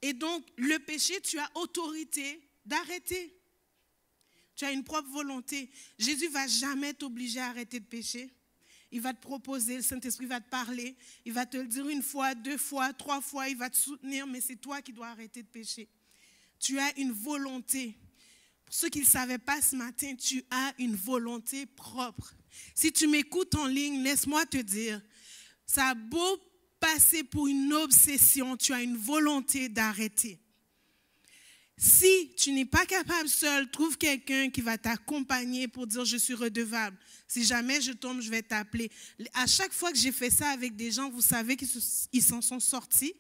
Et donc, le péché, tu as autorité d'arrêter. Tu as une propre volonté. Jésus ne va jamais t'obliger à arrêter de pécher. Il va te proposer, le Saint-Esprit va te parler. Il va te le dire une fois, 2 fois, 3 fois. Il va te soutenir, mais c'est toi qui dois arrêter de pécher. Tu as une volonté. Pour ceux qui ne le savaient pas ce matin, tu as une volonté propre. Si tu m'écoutes en ligne, laisse-moi te dire, ça a beau passer pour une obsession, tu as une volonté d'arrêter. Si tu n'es pas capable seul, trouve quelqu'un qui va t'accompagner pour dire je suis redevable. Si jamais je tombe, je vais t'appeler. À chaque fois que j'ai fait ça avec des gens, vous savez qu'ils s'en sont sortis.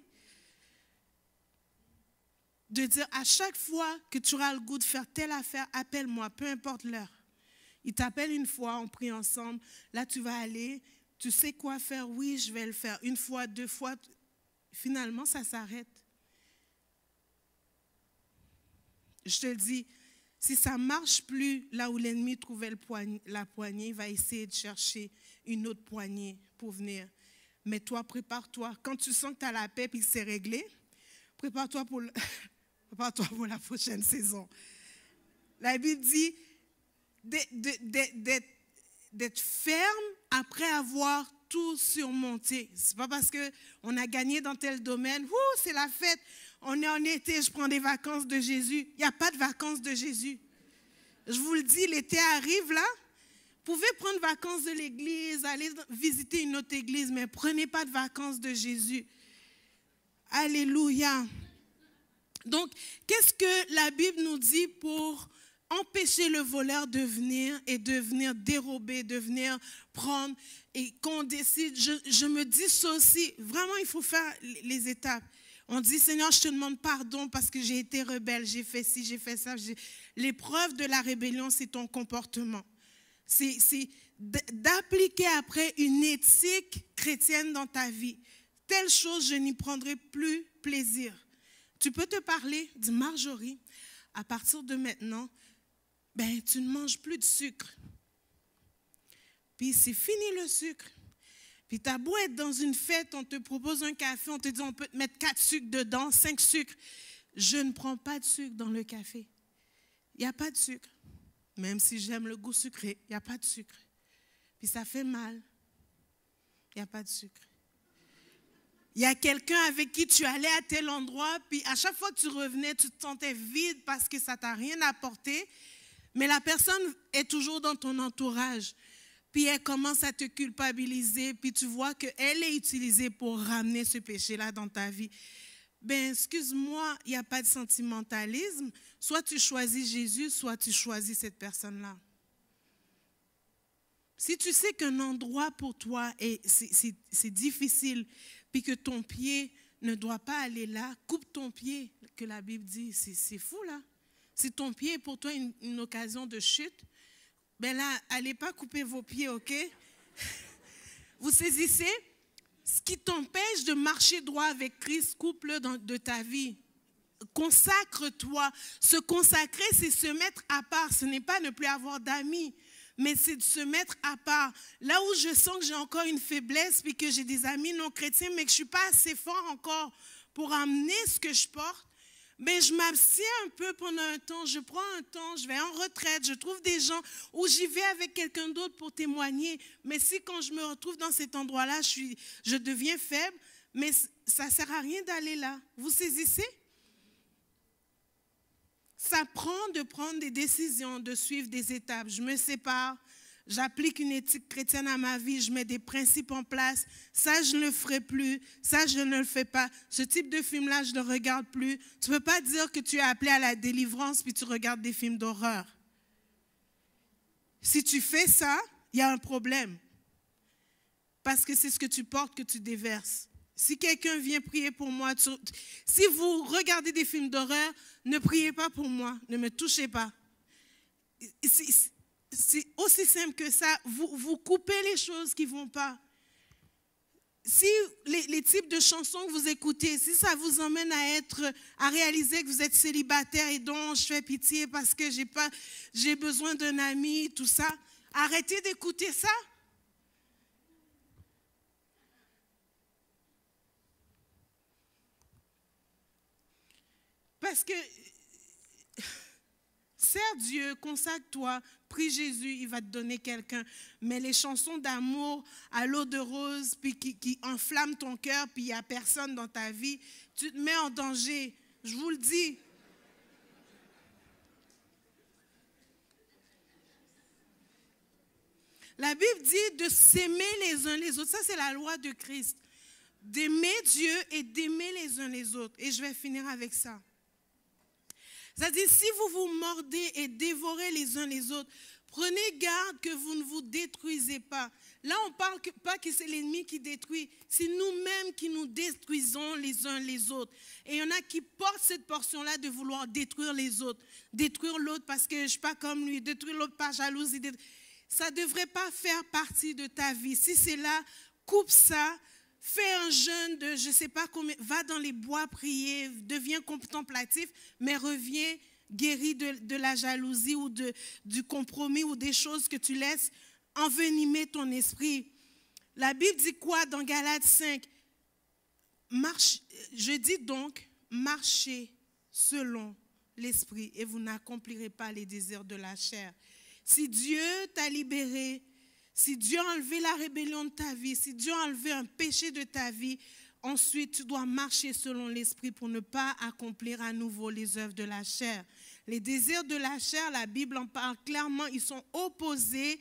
De dire à chaque fois que tu auras le goût de faire telle affaire, appelle-moi, peu importe l'heure. Il t'appelle une fois, on prie ensemble. Là, tu vas aller, tu sais quoi faire, oui, je vais le faire. 1 fois, 2 fois. Finalement, ça s'arrête. Je te le dis, si ça ne marche plus là où l'ennemi trouvait la poignée, il va essayer de chercher une autre poignée pour venir. Mais toi, prépare-toi. Quand tu sens que tu as la paix et que c'est réglé, prépare-toi pour la prochaine saison. La Bible dit d'être ferme après avoir tout surmonter. C'est pas parce qu'on a gagné dans tel domaine, c'est la fête, on est en été, je prends des vacances de Jésus. Il n'y a pas de vacances de Jésus. Je vous le dis, l'été arrive là, vous pouvez prendre vacances de l'église, aller visiter une autre église, mais prenez pas de vacances de Jésus. Alléluia. Donc, qu'est-ce que la Bible nous dit pour empêcher le voleur de venir et de venir dérober, de venir prendre? Et qu'on décide, je me dis ça aussi, vraiment il faut faire les étapes. On dit, Seigneur, je te demande pardon parce que j'ai été rebelle, j'ai fait ci, j'ai fait ça. L'épreuve de la rébellion, c'est ton comportement. C'est d'appliquer après une éthique chrétienne dans ta vie. Telle chose, je n'y prendrai plus plaisir. Tu peux te parler, dis Marjorie, à partir de maintenant, tu ne manges plus de sucre. Puis c'est fini le sucre. Puis tu as beau être dans une fête, on te propose un café, on te dit on peut te mettre 4 sucres dedans, 5 sucres. Je ne prends pas de sucre dans le café. Il n'y a pas de sucre. Même si j'aime le goût sucré, il n'y a pas de sucre. Puis ça fait mal. Il n'y a pas de sucre. Il y a quelqu'un avec qui tu allais à tel endroit, puis à chaque fois que tu revenais, tu te sentais vide parce que ça ne t'a rien apporté. Mais la personne est toujours dans ton entourage. Puis elle commence à te culpabiliser, puis tu vois qu'elle est utilisée pour ramener ce péché-là dans ta vie. Excuse-moi, il n'y a pas de sentimentalisme. Soit tu choisis Jésus, soit tu choisis cette personne-là. Si tu sais qu'un endroit pour toi, c'est difficile, puis que ton pied ne doit pas aller là, coupe ton pied, que la Bible dit, c'est fou là. Si ton pied est pour toi une occasion de chute, là, allez pas couper vos pieds, ok? Vous saisissez? Ce qui t'empêche de marcher droit avec Christ, coupe-le de ta vie. Consacre-toi. Se consacrer, c'est se mettre à part. Ce n'est pas ne plus avoir d'amis, mais c'est de se mettre à part. Là où je sens que j'ai encore une faiblesse, puis que j'ai des amis non chrétiens, mais que je ne suis pas assez fort encore pour amener ce que je porte, je m'abstiens un peu pendant un temps, je prends un temps, je vais en retraite, je trouve des gens où j'y vais avec quelqu'un d'autre pour témoigner. Mais si quand je me retrouve dans cet endroit-là, je deviens faible, mais ça ne sert à rien d'aller là. Vous saisissez? Ça prend de prendre des décisions, de suivre des étapes. Je me sépare, j'applique une éthique chrétienne à ma vie, je mets des principes en place. Ça, je ne le ferai plus. Ça, je ne le fais pas. Ce type de film-là, je ne le regarde plus. Tu ne peux pas dire que tu es appelé à la délivrance puis tu regardes des films d'horreur. Si tu fais ça, il y a un problème. Parce que c'est ce que tu portes que tu déverses. Si quelqu'un vient prier pour moi, si vous regardez des films d'horreur, ne priez pas pour moi, ne me touchez pas. C'est aussi simple que ça. Vous coupez les choses qui ne vont pas. Si les types de chansons que vous écoutez, si ça vous emmène à réaliser que vous êtes célibataire et donc je fais pitié parce que j'ai besoin d'un ami, tout ça, arrêtez d'écouter ça. Parce que sers Dieu, consacre-toi, prie Jésus, il va te donner quelqu'un. Mais les chansons d'amour à l'eau de rose, puis qui enflamment ton cœur, puis il n'y a personne dans ta vie, tu te mets en danger. Je vous le dis. La Bible dit de s'aimer les uns les autres. Ça, c'est la loi de Christ. D'aimer Dieu et d'aimer les uns les autres. Et je vais finir avec ça. C'est-à-dire, si vous vous mordez et dévorez les uns les autres, prenez garde que vous ne vous détruisez pas. Là, on ne parle pas que c'est l'ennemi qui détruit, c'est nous-mêmes qui nous détruisons les uns les autres. Et il y en a qui portent cette portion-là de vouloir détruire les autres. Détruire l'autre parce que je ne suis pas comme lui, détruire l'autre par jalousie. Ça ne devrait pas faire partie de ta vie. Si c'est là, coupe ça. Fais un jeûne de je ne sais pas combien, va dans les bois prier, deviens contemplatif, mais reviens guéri de la jalousie ou du compromis ou des choses que tu laisses envenimer ton esprit. La Bible dit quoi dans Galates 5? Je dis donc, marchez selon l'esprit et vous n'accomplirez pas les désirs de la chair. Si Dieu t'a libéré, Si Dieu a enlevé la rébellion de ta vie, si Dieu a enlevé un péché de ta vie, ensuite tu dois marcher selon l'esprit pour ne pas accomplir à nouveau les œuvres de la chair. Les désirs de la chair, la Bible en parle clairement, ils sont opposés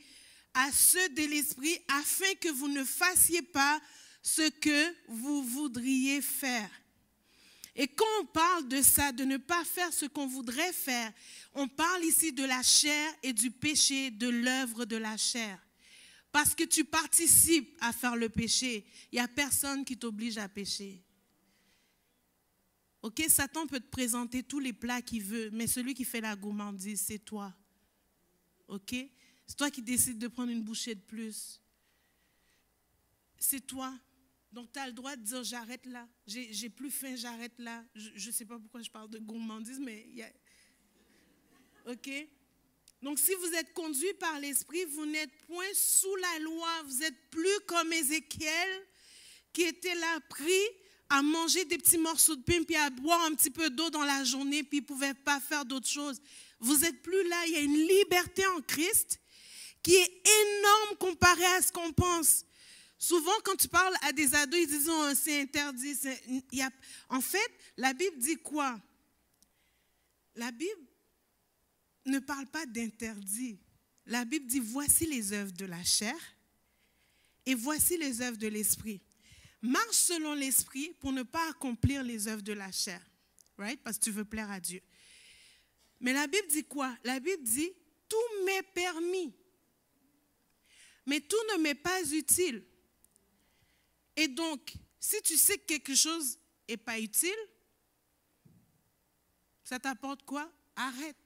à ceux de l'esprit afin que vous ne fassiez pas ce que vous voudriez faire. Et quand on parle de ça, de ne pas faire ce qu'on voudrait faire, on parle ici de la chair et du péché, de l'œuvre de la chair. Parce que tu participes à faire le péché. Il n'y a personne qui t'oblige à pécher. Ok, Satan peut te présenter tous les plats qu'il veut, mais celui qui fait la gourmandise, c'est toi. Ok? C'est toi qui décides de prendre une bouchée de plus. C'est toi. Donc, tu as le droit de dire, j'arrête là. J'ai plus faim, j'arrête là. Je ne sais pas pourquoi je parle de gourmandise, mais il y a... Ok? Donc, si vous êtes conduit par l'Esprit, vous n'êtes point sous la loi. Vous n'êtes plus comme Ézéchiel, qui était là, pris à manger des petits morceaux de pain, puis à boire un petit peu d'eau dans la journée, puis il ne pouvait pas faire d'autres choses. Vous n'êtes plus là. Il y a une liberté en Christ qui est énorme comparée à ce qu'on pense. Souvent, quand tu parles à des ados, ils disent oh, c'est interdit. En fait, la Bible dit quoi? La Bible ne parle pas d'interdit. La Bible dit voici les œuvres de la chair et voici les œuvres de l'esprit. Marche selon l'esprit pour ne pas accomplir les œuvres de la chair. Right? Parce que tu veux plaire à Dieu. Mais la Bible dit quoi? La Bible dit tout m'est permis. Mais tout ne m'est pas utile. Et donc, si tu sais que quelque chose n'est pas utile, ça t'apporte quoi? Arrête.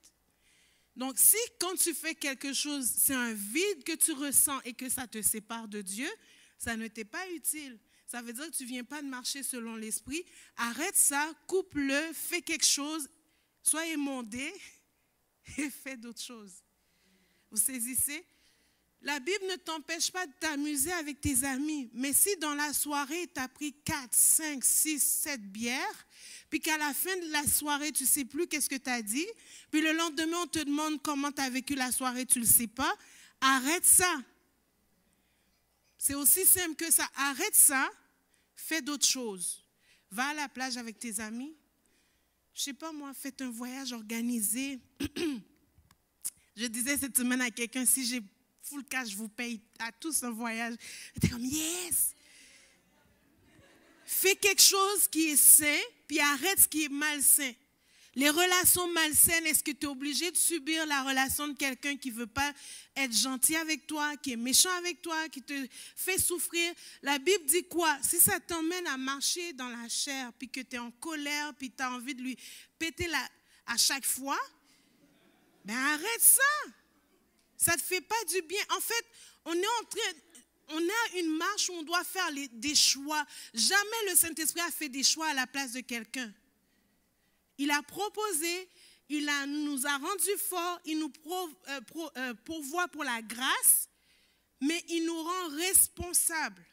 Donc, si quand tu fais quelque chose, c'est un vide que tu ressens et que ça te sépare de Dieu, ça ne t'est pas utile. Ça veut dire que tu ne viens pas de marcher selon l'esprit. Arrête ça, coupe-le, fais quelque chose, sois émondé et fais d'autres choses. Vous saisissez? La Bible ne t'empêche pas de t'amuser avec tes amis, mais si dans la soirée, tu as pris 4, 5, 6, 7 bières, puis qu'à la fin de la soirée, tu ne sais plus qu'est-ce que tu as dit, puis le lendemain, on te demande comment tu as vécu la soirée, tu ne le sais pas, arrête ça. C'est aussi simple que ça. Arrête ça, fais d'autres choses. Va à la plage avec tes amis. Je ne sais pas moi, faites un voyage organisé. Je disais cette semaine à quelqu'un, si j'ai full cash, je vous paye à tous un voyage. J'étais comme, yes! Fais quelque chose qui est sain, puis arrête ce qui est malsain. Les relations malsaines, est-ce que tu es obligé de subir la relation de quelqu'un qui ne veut pas être gentil avec toi, qui est méchant avec toi, qui te fait souffrir? La Bible dit quoi? Si ça t'emmène à marcher dans la chair, puis que tu es en colère, puis tu as envie de lui péter à chaque fois, ben arrête ça! Ça ne te fait pas du bien. En fait, on a une marche où on doit faire des choix. Jamais le Saint-Esprit a fait des choix à la place de quelqu'un. Il a proposé, nous a rendus forts, il nous pourvoit pour la grâce, mais il nous rend responsables.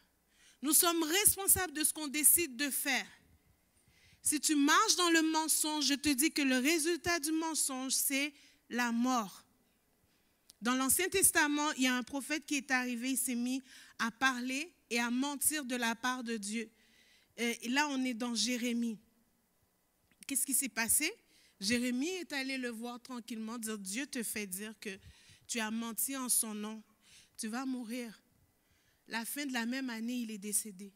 Nous sommes responsables de ce qu'on décide de faire. Si tu marches dans le mensonge, je te dis que le résultat du mensonge, c'est la mort. Dans l'Ancien Testament, il y a un prophète qui est arrivé, il s'est mis à parler et à mentir de la part de Dieu. Et là, on est dans Jérémie. Qu'est-ce qui s'est passé? Jérémie est allé le voir tranquillement, dire, Dieu te fait dire que tu as menti en son nom. Tu vas mourir. La fin de la même année, il est décédé.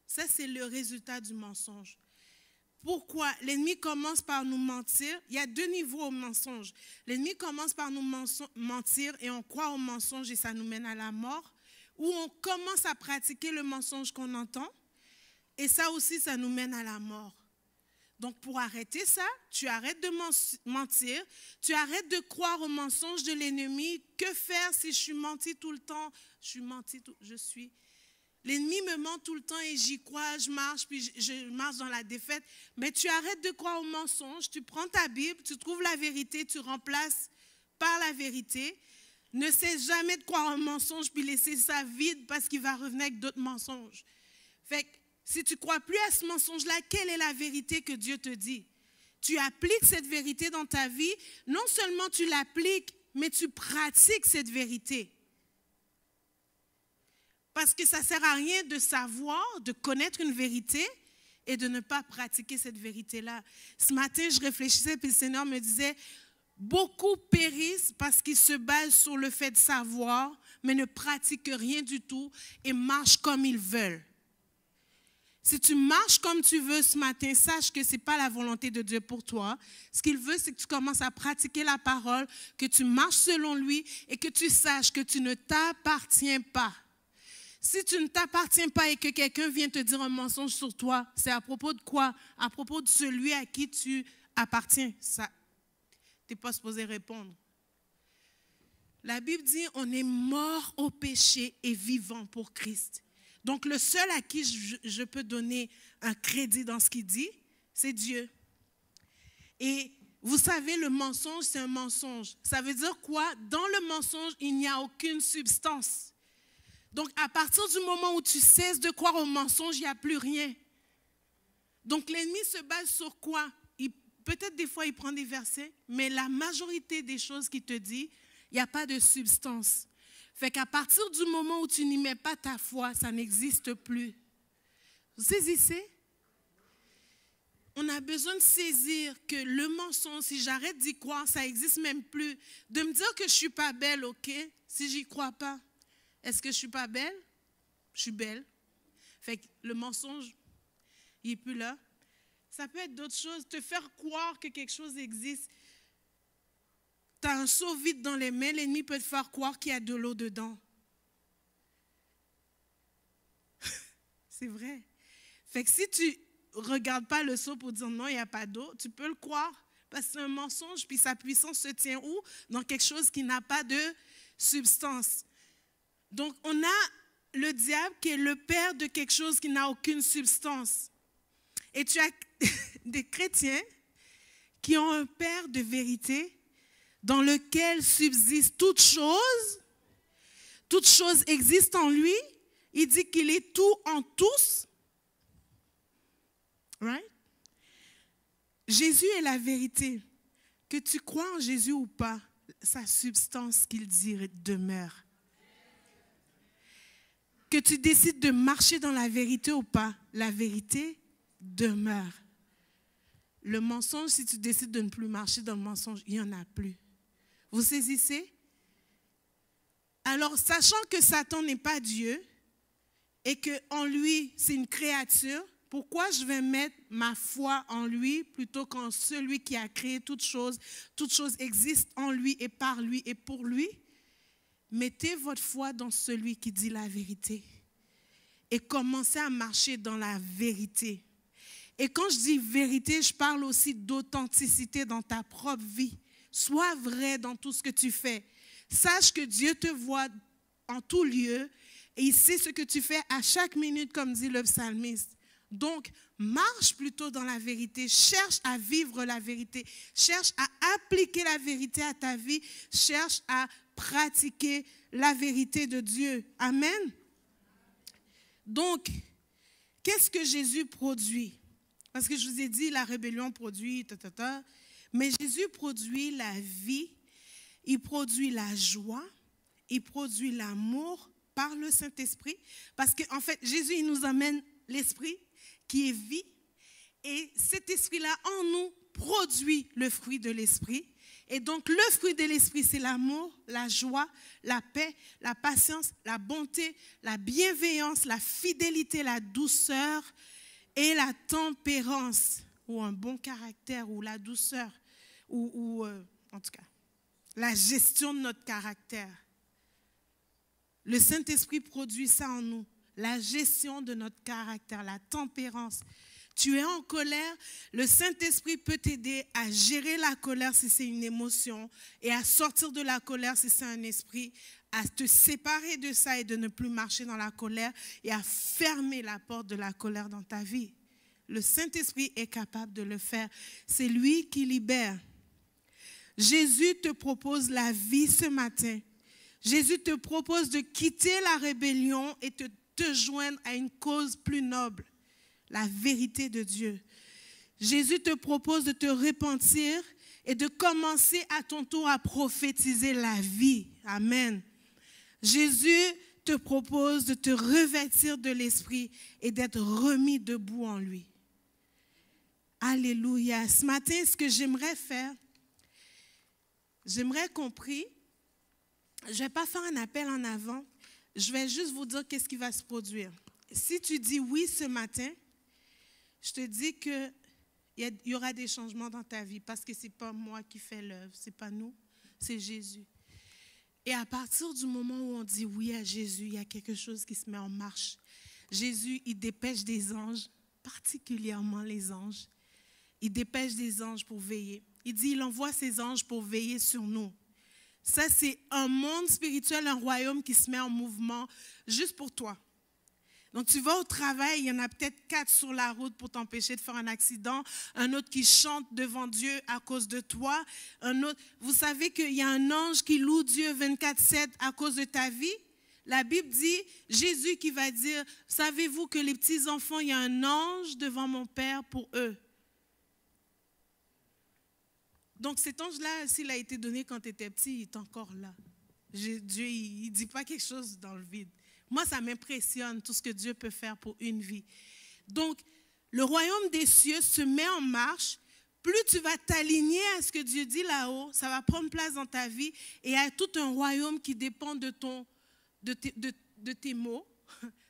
Ça, c'est le résultat du mensonge. Pourquoi? L'ennemi commence par nous mentir. Il y a 2 niveaux au mensonge. L'ennemi commence par nous mentir et on croit au mensonge et ça nous mène à la mort. Ou on commence à pratiquer le mensonge qu'on entend et ça aussi, ça nous mène à la mort. Donc, pour arrêter ça, tu arrêtes de mentir, tu arrêtes de croire au mensonge de l'ennemi. Que faire si je suis menti tout le temps? L'ennemi me ment tout le temps et j'y crois, je marche, puis je marche dans la défaite. Mais tu arrêtes de croire au mensonge, tu prends ta Bible, tu trouves la vérité, tu remplaces par la vérité. Ne cesse jamais de croire un mensonge puis laisser ça vide parce qu'il va revenir avec d'autres mensonges. Fait que si tu ne crois plus à ce mensonge-là, quelle est la vérité que Dieu te dit? Tu appliques cette vérité dans ta vie. Non seulement tu l'appliques, mais tu pratiques cette vérité. Parce que ça ne sert à rien de savoir, de connaître une vérité et de ne pas pratiquer cette vérité-là. Ce matin, je réfléchissais, puis le Seigneur me disait, beaucoup périssent parce qu'ils se basent sur le fait de savoir, mais ne pratiquent rien du tout et marchent comme ils veulent. Si tu marches comme tu veux ce matin, sache que ce n'est pas la volonté de Dieu pour toi. Ce qu'il veut, c'est que tu commences à pratiquer la parole, que tu marches selon lui et que tu saches que tu ne t'appartiens pas. Si tu ne t'appartiens pas et que quelqu'un vient te dire un mensonge sur toi, c'est à propos de quoi? À propos de celui à qui tu appartiens. Ça, tu n'es pas supposé répondre. La Bible dit, on est mort au péché et vivant pour Christ. Donc, le seul à qui je peux donner un crédit dans ce qu'il dit, c'est Dieu. Et vous savez, le mensonge, c'est un mensonge. Ça veut dire quoi? Dans le mensonge, il n'y a aucune substance. Donc, à partir du moment où tu cesses de croire au mensonge, il n'y a plus rien. Donc, l'ennemi se base sur quoi? Peut-être des fois, il prend des versets, mais la majorité des choses qu'il te dit, il n'y a pas de substance. Fait qu'à partir du moment où tu n'y mets pas ta foi, ça n'existe plus. Vous saisissez? On a besoin de saisir que le mensonge, si j'arrête d'y croire, ça n'existe même plus. De me dire que je ne suis pas belle, ok? Si j'y crois pas. Est-ce que je ne suis pas belle? Je suis belle. Fait que le mensonge, il n'est plus là. Ça peut être d'autres choses. Te faire croire que quelque chose existe. Tu as un seau vide dans les mains, l'ennemi peut te faire croire qu'il y a de l'eau dedans. C'est vrai. Fait que si tu ne regardes pas le seau pour dire non, il n'y a pas d'eau, tu peux le croire. Parce que c'est un mensonge, puis sa puissance se tient où? Dans quelque chose qui n'a pas de substance. Donc, on a le diable qui est le père de quelque chose qui n'a aucune substance. Et tu as des chrétiens qui ont un père de vérité dans lequel subsiste toute chose existe en lui. Il dit qu'il est tout en tous. Right? Jésus est la vérité. Que tu crois en Jésus ou pas, sa substance qu'il dit demeure. Que tu décides de marcher dans la vérité ou pas, la vérité demeure. Le mensonge, si tu décides de ne plus marcher dans le mensonge, il n'y en a plus. Vous saisissez? Alors, sachant que Satan n'est pas Dieu et qu'en lui, c'est une créature, pourquoi je vais mettre ma foi en lui plutôt qu'en celui qui a créé toute chose? Toute chose existe en lui et par lui et pour lui. Mettez votre foi dans celui qui dit la vérité et commencez à marcher dans la vérité. Et quand je dis vérité, je parle aussi d'authenticité dans ta propre vie. Sois vrai dans tout ce que tu fais. Sache que Dieu te voit en tout lieu et il sait ce que tu fais à chaque minute, comme dit le psalmiste. Donc, marche plutôt dans la vérité. Cherche à vivre la vérité. Cherche à appliquer la vérité à ta vie. Cherche à pratiquer la vérité de Dieu. Amen. Donc, qu'est-ce que Jésus produit? Parce que je vous ai dit, la rébellion produit, mais Jésus produit la vie, il produit la joie, il produit l'amour par le Saint-Esprit. Parce qu'en fait, Jésus, il nous amène l'Esprit qui est vie. Et cet esprit-là, en nous, produit le fruit de l'Esprit. Et donc, le fruit de l'Esprit, c'est l'amour, la joie, la paix, la patience, la bonté, la bienveillance, la fidélité, la douceur et la tempérance, ou un bon caractère, ou la douceur, ou en tout cas, la gestion de notre caractère. Le Saint-Esprit produit ça en nous, la gestion de notre caractère, la tempérance. Tu es en colère, le Saint-Esprit peut t'aider à gérer la colère si c'est une émotion et à sortir de la colère si c'est un esprit, à te séparer de ça et de ne plus marcher dans la colère et à fermer la porte de la colère dans ta vie. Le Saint-Esprit est capable de le faire. C'est lui qui libère. Jésus te propose la vie ce matin. Jésus te propose de quitter la rébellion et de te joindre à une cause plus noble. La vérité de Dieu. Jésus te propose de te repentir et de commencer à ton tour à prophétiser la vie. Amen. Jésus te propose de te revêtir de l'Esprit et d'être remis debout en lui. Alléluia. Ce matin, ce que j'aimerais faire, j'aimerais qu'on prie. Je ne vais pas faire un appel en avant. Je vais juste vous dire qu'est-ce qui va se produire. Si tu dis oui ce matin, je te dis qu'il y aura des changements dans ta vie parce que ce n'est pas moi qui fais l'œuvre, ce n'est pas nous, c'est Jésus. Et à partir du moment où on dit oui à Jésus, il y a quelque chose qui se met en marche. Jésus, il dépêche des anges, particulièrement les anges. Il dépêche des anges pour veiller. Il dit, il envoie ses anges pour veiller sur nous. Ça, c'est un monde spirituel, un royaume qui se met en mouvement juste pour toi. Donc, tu vas au travail, il y en a peut-être 4 sur la route pour t'empêcher de faire un accident. Un autre qui chante devant Dieu à cause de toi. Un autre, vous savez qu'il y a un ange qui loue Dieu 24/7 à cause de ta vie. La Bible dit, Jésus qui va dire, savez-vous que les petits-enfants, il y a un ange devant mon Père pour eux. Donc cet ange-là, s'il a été donné quand tu étais petit, il est encore là. Dieu, il ne dit pas quelque chose dans le vide. Moi, ça m'impressionne tout ce que Dieu peut faire pour une vie. Donc, le royaume des cieux se met en marche. Plus tu vas t'aligner à ce que Dieu dit là-haut, ça va prendre place dans ta vie. Et il y a tout un royaume qui dépend de tes mots,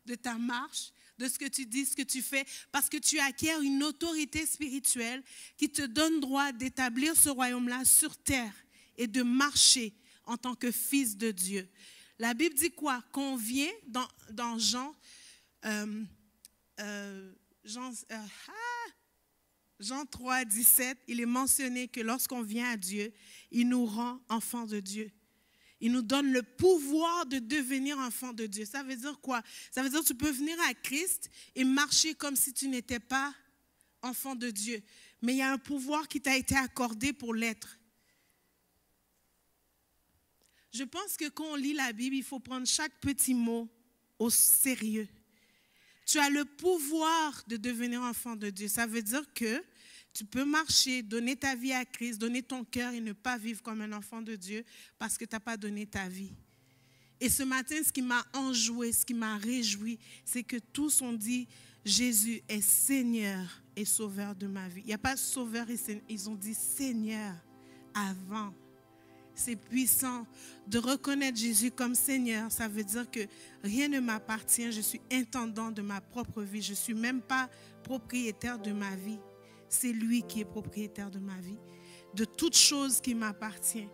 de ta marche, de ce que tu dis, ce que tu fais, parce que tu acquiers une autorité spirituelle qui te donne droit d'établir ce royaume-là sur terre et de marcher en tant que fils de Dieu. La Bible dit quoi? Qu'on vient dans Jean 3, 17, il est mentionné que lorsqu'on vient à Dieu, il nous rend enfants de Dieu. Il nous donne le pouvoir de devenir enfant de Dieu. Ça veut dire quoi? Ça veut dire que tu peux venir à Christ et marcher comme si tu n'étais pas enfant de Dieu. Mais il y a un pouvoir qui t'a été accordé pour l'être. Je pense que quand on lit la Bible, il faut prendre chaque petit mot au sérieux. Tu as le pouvoir de devenir enfant de Dieu. Ça veut dire que tu peux marcher, donner ta vie à Christ, donner ton cœur et ne pas vivre comme un enfant de Dieu parce que tu n'as pas donné ta vie. Et ce matin, ce qui m'a enjoué, ce qui m'a réjoui, c'est que tous ont dit, Jésus est Seigneur et Sauveur de ma vie. Il n'y a pas Sauveur et Seigneur, ils ont dit Seigneur avant. C'est puissant de reconnaître Jésus comme Seigneur. Ça veut dire que rien ne m'appartient. Je suis intendant de ma propre vie. Je ne suis même pas propriétaire de ma vie. C'est lui qui est propriétaire de ma vie, de toute chose qui m'appartient.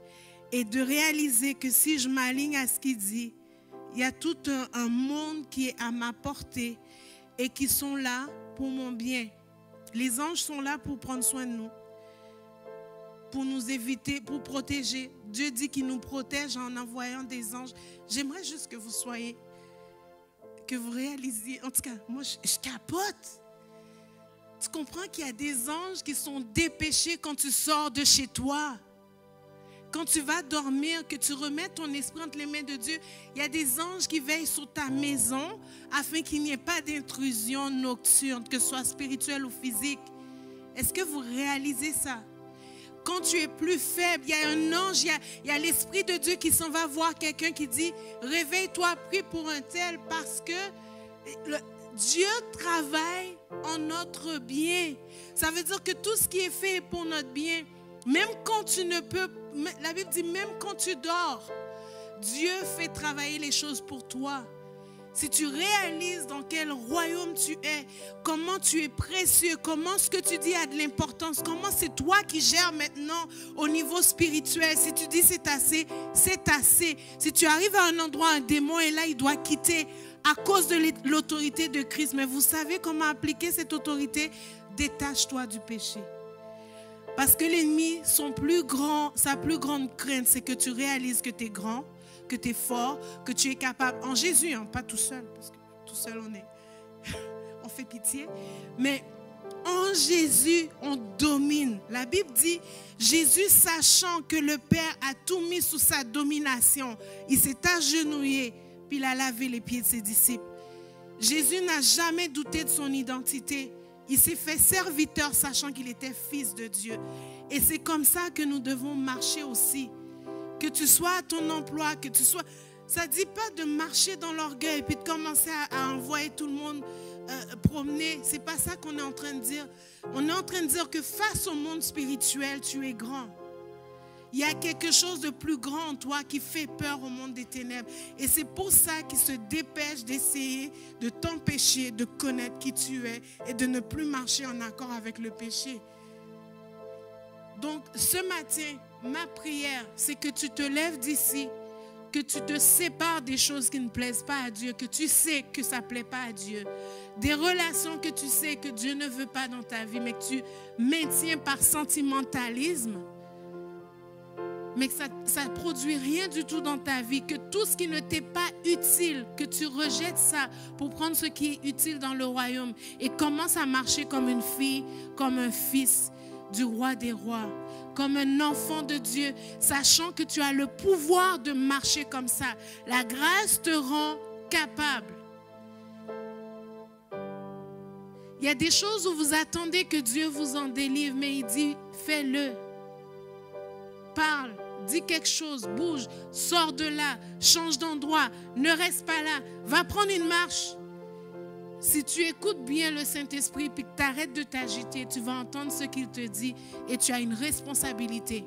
Et de réaliser que si je m'aligne à ce qu'il dit, il y a tout un monde qui est à ma portée et qui sont là pour mon bien. Les anges sont là pour prendre soin de nous, pour nous éviter, pour protéger. Dieu dit qu'il nous protège en envoyant des anges. J'aimerais juste que vous soyez, que vous réalisiez. En tout cas, moi, je capote. Tu comprends qu'il y a des anges qui sont dépêchés quand tu sors de chez toi. Quand tu vas dormir, que tu remets ton esprit entre les mains de Dieu, il y a des anges qui veillent sur ta maison afin qu'il n'y ait pas d'intrusion nocturne, que ce soit spirituelle ou physique. Est-ce que vous réalisez ça? Quand tu es plus faible, il y a un ange, il y a l'Esprit de Dieu qui s'en va voir quelqu'un qui dit « Réveille-toi, prie pour un tel » parce que Dieu travaille en notre bien. Ça veut dire que tout ce qui est fait est pour notre bien. Même quand tu ne peux, la Bible dit même quand tu dors, Dieu fait travailler les choses pour toi. Si tu réalises dans quel royaume tu es, comment tu es précieux, comment ce que tu dis a de l'importance, comment c'est toi qui gères maintenant au niveau spirituel. Si tu dis c'est assez, c'est assez. Si tu arrives à un endroit, un démon est là, il doit quitter à cause de l'autorité de Christ. Mais vous savez comment appliquer cette autorité? Détache-toi du péché. Parce que l'ennemi, sa plus grande crainte, c'est que tu réalises que tu es grand, que tu es fort, que tu es capable. En Jésus, hein, pas tout seul, parce que tout seul on fait pitié. Mais en Jésus, on domine. La Bible dit, Jésus, sachant que le Père a tout mis sous sa domination, il s'est agenouillé, puis il a lavé les pieds de ses disciples. Jésus n'a jamais douté de son identité. Il s'est fait serviteur, sachant qu'il était fils de Dieu. Et c'est comme ça que nous devons marcher aussi. Que tu sois à ton emploi, que tu sois... Ça ne dit pas de marcher dans l'orgueil puis de commencer à envoyer tout le monde promener. Ce n'est pas ça qu'on est en train de dire. On est en train de dire que face au monde spirituel, tu es grand. Il y a quelque chose de plus grand en toi qui fait peur au monde des ténèbres. Et c'est pour ça qu'il se dépêche d'essayer de t'empêcher de connaître qui tu es et de ne plus marcher en accord avec le péché. Donc, ce matin, ma prière, c'est que tu te lèves d'ici, que tu te sépares des choses qui ne plaisent pas à Dieu, que tu sais que ça ne plaît pas à Dieu. Des relations que tu sais que Dieu ne veut pas dans ta vie, mais que tu maintiens par sentimentalisme. Mais que ça ne produit rien du tout dans ta vie, que tout ce qui ne t'est pas utile, que tu rejettes ça pour prendre ce qui est utile dans le royaume et commence à marcher comme une fille, comme un fils du roi des rois, comme un enfant de Dieu, sachant que tu as le pouvoir de marcher comme ça. La grâce te rend capable. Il y a des choses où vous attendez que Dieu vous en délivre, mais il dit, fais-le. Parle, dis quelque chose, bouge, sors de là, change d'endroit, ne reste pas là, va prendre une marche. Si tu écoutes bien le Saint-Esprit et que tu arrêtes de t'agiter, tu vas entendre ce qu'il te dit et tu as une responsabilité.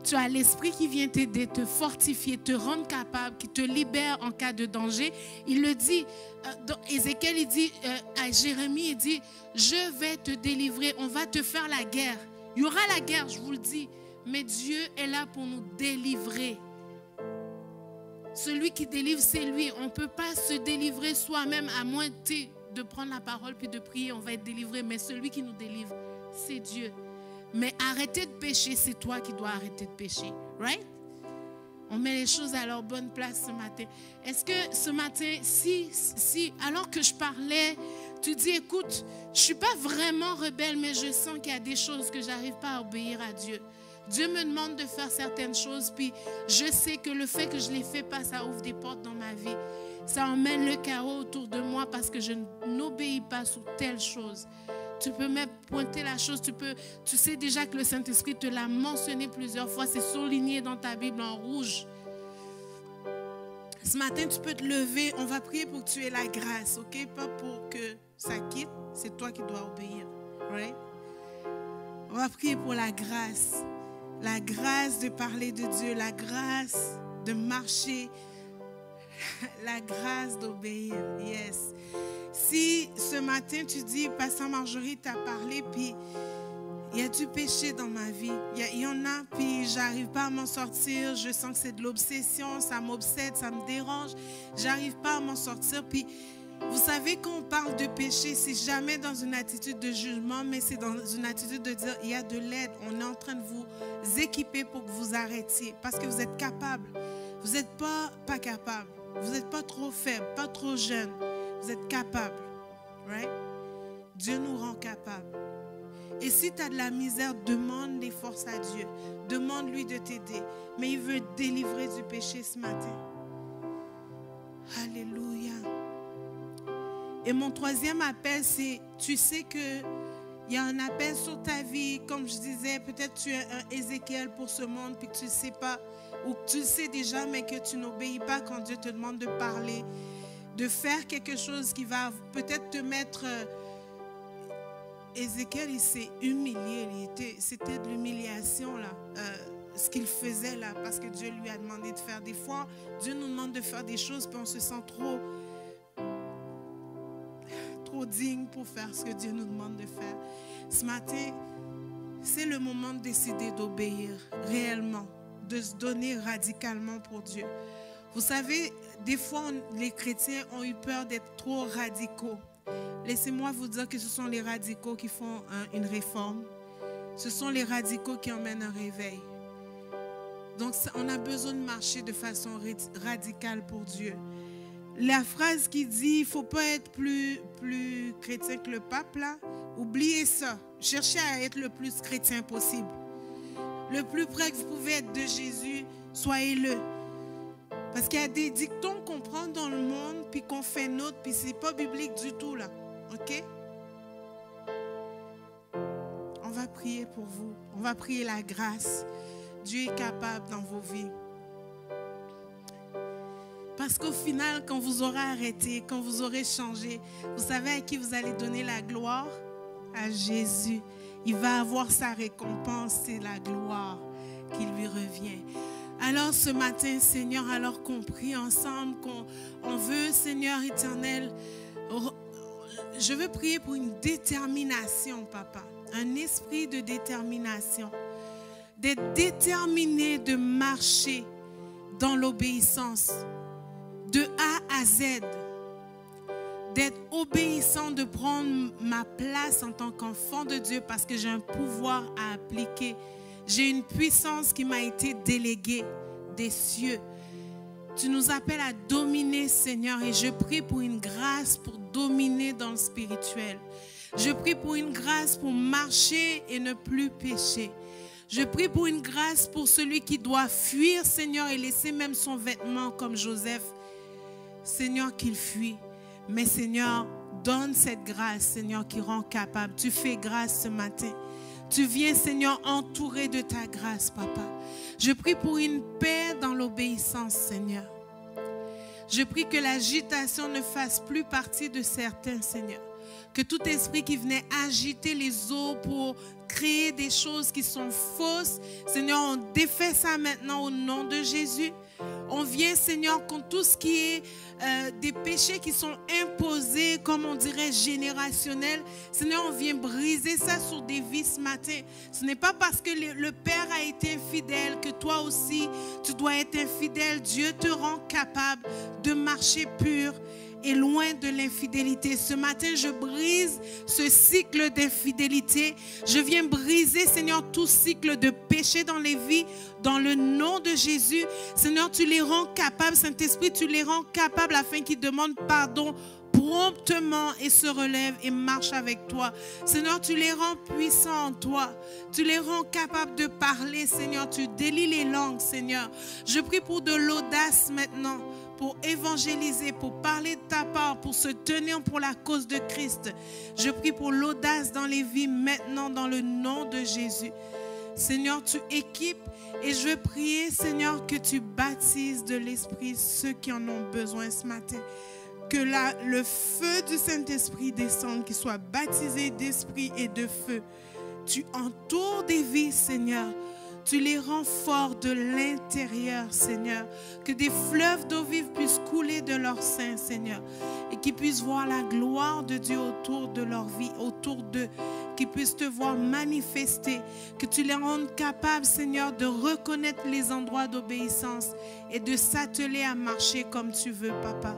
Tu as l'Esprit qui vient t'aider, te fortifier, te rendre capable, qui te libère en cas de danger. Il le dit, dans Ézéchiel, il dit à Jérémie, il dit, je vais te délivrer, on va te faire la guerre. Il y aura la guerre, je vous le dis. Mais Dieu est là pour nous délivrer. Celui qui délivre, c'est lui. On ne peut pas se délivrer soi-même à moins de prendre la parole puis de prier, on va être délivré. Mais celui qui nous délivre, c'est Dieu. Mais arrêter de pécher, c'est toi qui dois arrêter de pécher. Right? On met les choses à leur bonne place ce matin. Est-ce que ce matin, si alors que je parlais, tu dis, écoute, je ne suis pas vraiment rebelle, mais je sens qu'il y a des choses que je n'arrive pas à obéir à Dieu. Dieu me demande de faire certaines choses, puis je sais que le fait que je ne les fais pas, ça ouvre des portes dans ma vie. Ça emmène le chaos autour de moi parce que je n'obéis pas sur telle chose. Tu peux même pointer la chose, tu sais déjà que le Saint-Esprit te l'a mentionné plusieurs fois, c'est souligné dans ta Bible en rouge. Ce matin, tu peux te lever, on va prier pour que tu aies la grâce, ok? Pas pour que ça quitte, c'est toi qui dois obéir, right? On va prier pour la grâce de parler de Dieu, la grâce de marcher, la grâce d'obéir, yes. Si ce matin tu dis, Pasteur Marjorie t'a parlé, puis il y a du péché dans ma vie, il y en a, puis j'arrive pas à m'en sortir, je sens que c'est de l'obsession, ça m'obsède, ça me dérange, j'arrive pas à m'en sortir, puis vous savez, quand on parle de péché, c'est jamais dans une attitude de jugement, mais c'est dans une attitude de dire, il y a de l'aide, on est en train de vous équiper pour que vous arrêtiez, parce que vous êtes capable. Vous n'êtes pas capable, vous n'êtes pas trop faible, pas trop jeune, vous êtes capable. Right? Dieu nous rend capable. Et si tu as de la misère, demande des forces à Dieu, demande-lui de t'aider, mais il veut te délivrer du péché ce matin. Alléluia. Et mon troisième appel, c'est, tu sais qu'il y a un appel sur ta vie, comme je disais, peut-être tu es un Ézéchiel pour ce monde, puis que tu ne sais pas, ou que tu le sais déjà, mais que tu n'obéis pas quand Dieu te demande de parler, de faire quelque chose qui va peut-être te mettre... Ézéchiel, il s'est humilié, c'était de l'humiliation là, ce qu'il faisait là, parce que Dieu lui a demandé de faire. Des fois, Dieu nous demande de faire des choses, puis on se sent trop digne pour faire ce que Dieu nous demande de faire. Ce matin, c'est le moment de décider d'obéir réellement, de se donner radicalement pour Dieu. Vous savez, des fois, les chrétiens ont eu peur d'être trop radicaux. Laissez-moi vous dire que ce sont les radicaux qui font une réforme. Ce sont les radicaux qui emmènent un réveil. Donc, on a besoin de marcher de façon radicale pour Dieu. La phrase qui dit, il ne faut pas être plus chrétien que le pape, là, oubliez ça. Cherchez à être le plus chrétien possible. Le plus près que vous pouvez être de Jésus, soyez-le. Parce qu'il y a des dictons qu'on prend dans le monde, puis qu'on fait nôtre, puis ce n'est pas biblique du tout, là. OK? On va prier pour vous. On va prier la grâce. Dieu est capable dans vos vies. Parce qu'au final, quand vous aurez arrêté, quand vous aurez changé, vous savez à qui vous allez donner la gloire? À Jésus. Il va avoir sa récompense, c'est la gloire qui lui revient. Alors ce matin, Seigneur, alors qu'on prie ensemble, qu'on veut, Seigneur éternel, je veux prier pour une détermination, Papa. Un esprit de détermination. D'être déterminé de marcher dans l'obéissance. De A à Z. D'être obéissant, de prendre ma place en tant qu'enfant de Dieu parce que j'ai un pouvoir à appliquer. J'ai une puissance qui m'a été déléguée des cieux. Tu nous appelles à dominer, Seigneur, et je prie pour une grâce pour dominer dans le spirituel. Je prie pour une grâce pour marcher et ne plus pécher. Je prie pour une grâce pour celui qui doit fuir, Seigneur, et laisser même son vêtement comme Joseph. Seigneur, qu'il fuit. Mais Seigneur, donne cette grâce, Seigneur, qui rend capable. Tu fais grâce ce matin. Tu viens, Seigneur, entouré de ta grâce, Papa. Je prie pour une paix dans l'obéissance, Seigneur. Je prie que l'agitation ne fasse plus partie de certains, Seigneur. Que tout esprit qui venait agiter les eaux pour créer des choses qui sont fausses, Seigneur, on défait ça maintenant au nom de Jésus. On vient, Seigneur, contre tout ce qui est des péchés qui sont imposés, comme on dirait générationnels. Seigneur, on vient briser ça sur des vies ce matin. Ce n'est pas parce que le Père a été infidèle que toi aussi, tu dois être infidèle. Dieu te rend capable de marcher pur et loin de l'infidélité. Ce matin, je brise ce cycle d'infidélité. Je viens briser, Seigneur, tout cycle de péché dans les vies, dans le nom de Jésus. Seigneur, tu les rends capables, Saint-Esprit, tu les rends capables afin qu'ils demandent pardon promptement et se relèvent et marchent avec toi. Seigneur, tu les rends puissants en toi. Tu les rends capables de parler, Seigneur. Tu délies les langues, Seigneur. Je prie pour de l'audace maintenant, pour évangéliser, pour parler de ta part, pour se tenir pour la cause de Christ. Je prie pour l'audace dans les vies maintenant, dans le nom de Jésus. Seigneur, tu équipes et je veux prier, Seigneur, que tu baptises de l'Esprit ceux qui en ont besoin ce matin. Que le feu du Saint-Esprit descende, qu'il soit baptisé d'esprit et de feu. Tu entoures des vies, Seigneur. Tu les rends forts de l'intérieur, Seigneur. Que des fleuves d'eau vive puissent couler de leur sein, Seigneur. Et qu'ils puissent voir la gloire de Dieu autour de leur vie, autour d'eux. Qu'ils puissent te voir manifester. Que tu les rendes capables, Seigneur, de reconnaître les endroits d'obéissance et de s'atteler à marcher comme tu veux, Papa.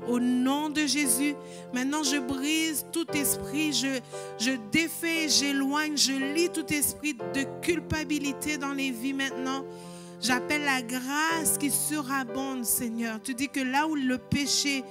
Au nom de Jésus, maintenant je brise tout esprit, je défais, j'éloigne, je lie tout esprit de culpabilité dans les vies maintenant. J'appelle la grâce qui surabonde, Seigneur. Tu dis que là où le péché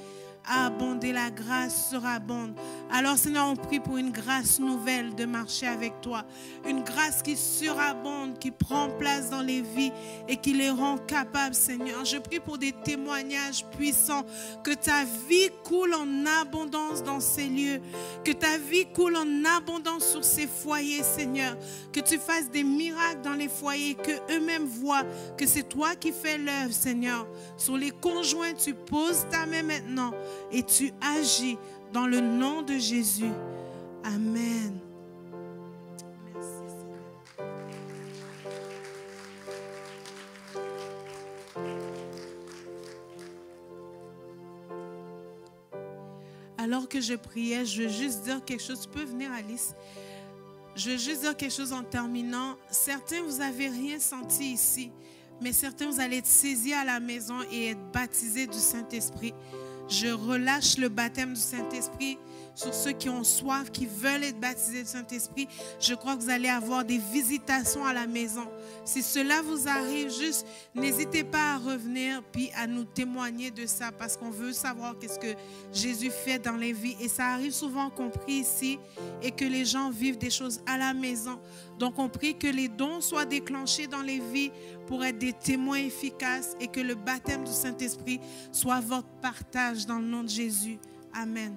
a abondé, la grâce surabonde. Alors, Seigneur, on prie pour une grâce nouvelle de marcher avec toi. Une grâce qui surabonde, qui prend place dans les vies et qui les rend capables, Seigneur. Je prie pour des témoignages puissants. Que ta vie coule en abondance dans ces lieux. Que ta vie coule en abondance sur ces foyers, Seigneur. Que tu fasses des miracles dans les foyers. Que eux-mêmes voient que c'est toi qui fais l'œuvre, Seigneur. Sur les conjoints, tu poses ta main maintenant et tu agis dans le nom de Jésus. Amen. Merci, Seigneur. Alors que je priais, je veux juste dire quelque chose. Tu peux venir, Alice? Je veux juste dire quelque chose en terminant. Certains, vous n'avez rien senti ici, mais certains, vous allez être saisis à la maison et être baptisés du Saint-Esprit. Je relâche le baptême du Saint-Esprit sur ceux qui ont soif, qui veulent être baptisés du Saint-Esprit. Je crois que vous allez avoir des visitations à la maison. Si cela vous arrive, juste n'hésitez pas à revenir puis à nous témoigner de ça parce qu'on veut savoir qu'est-ce que Jésus fait dans les vies. Et ça arrive souvent qu'on prie ici et que les gens vivent des choses à la maison. Donc on prie que les dons soient déclenchés dans les vies pour être des témoins efficaces et que le baptême du Saint-Esprit soit votre partage dans le nom de Jésus. Amen.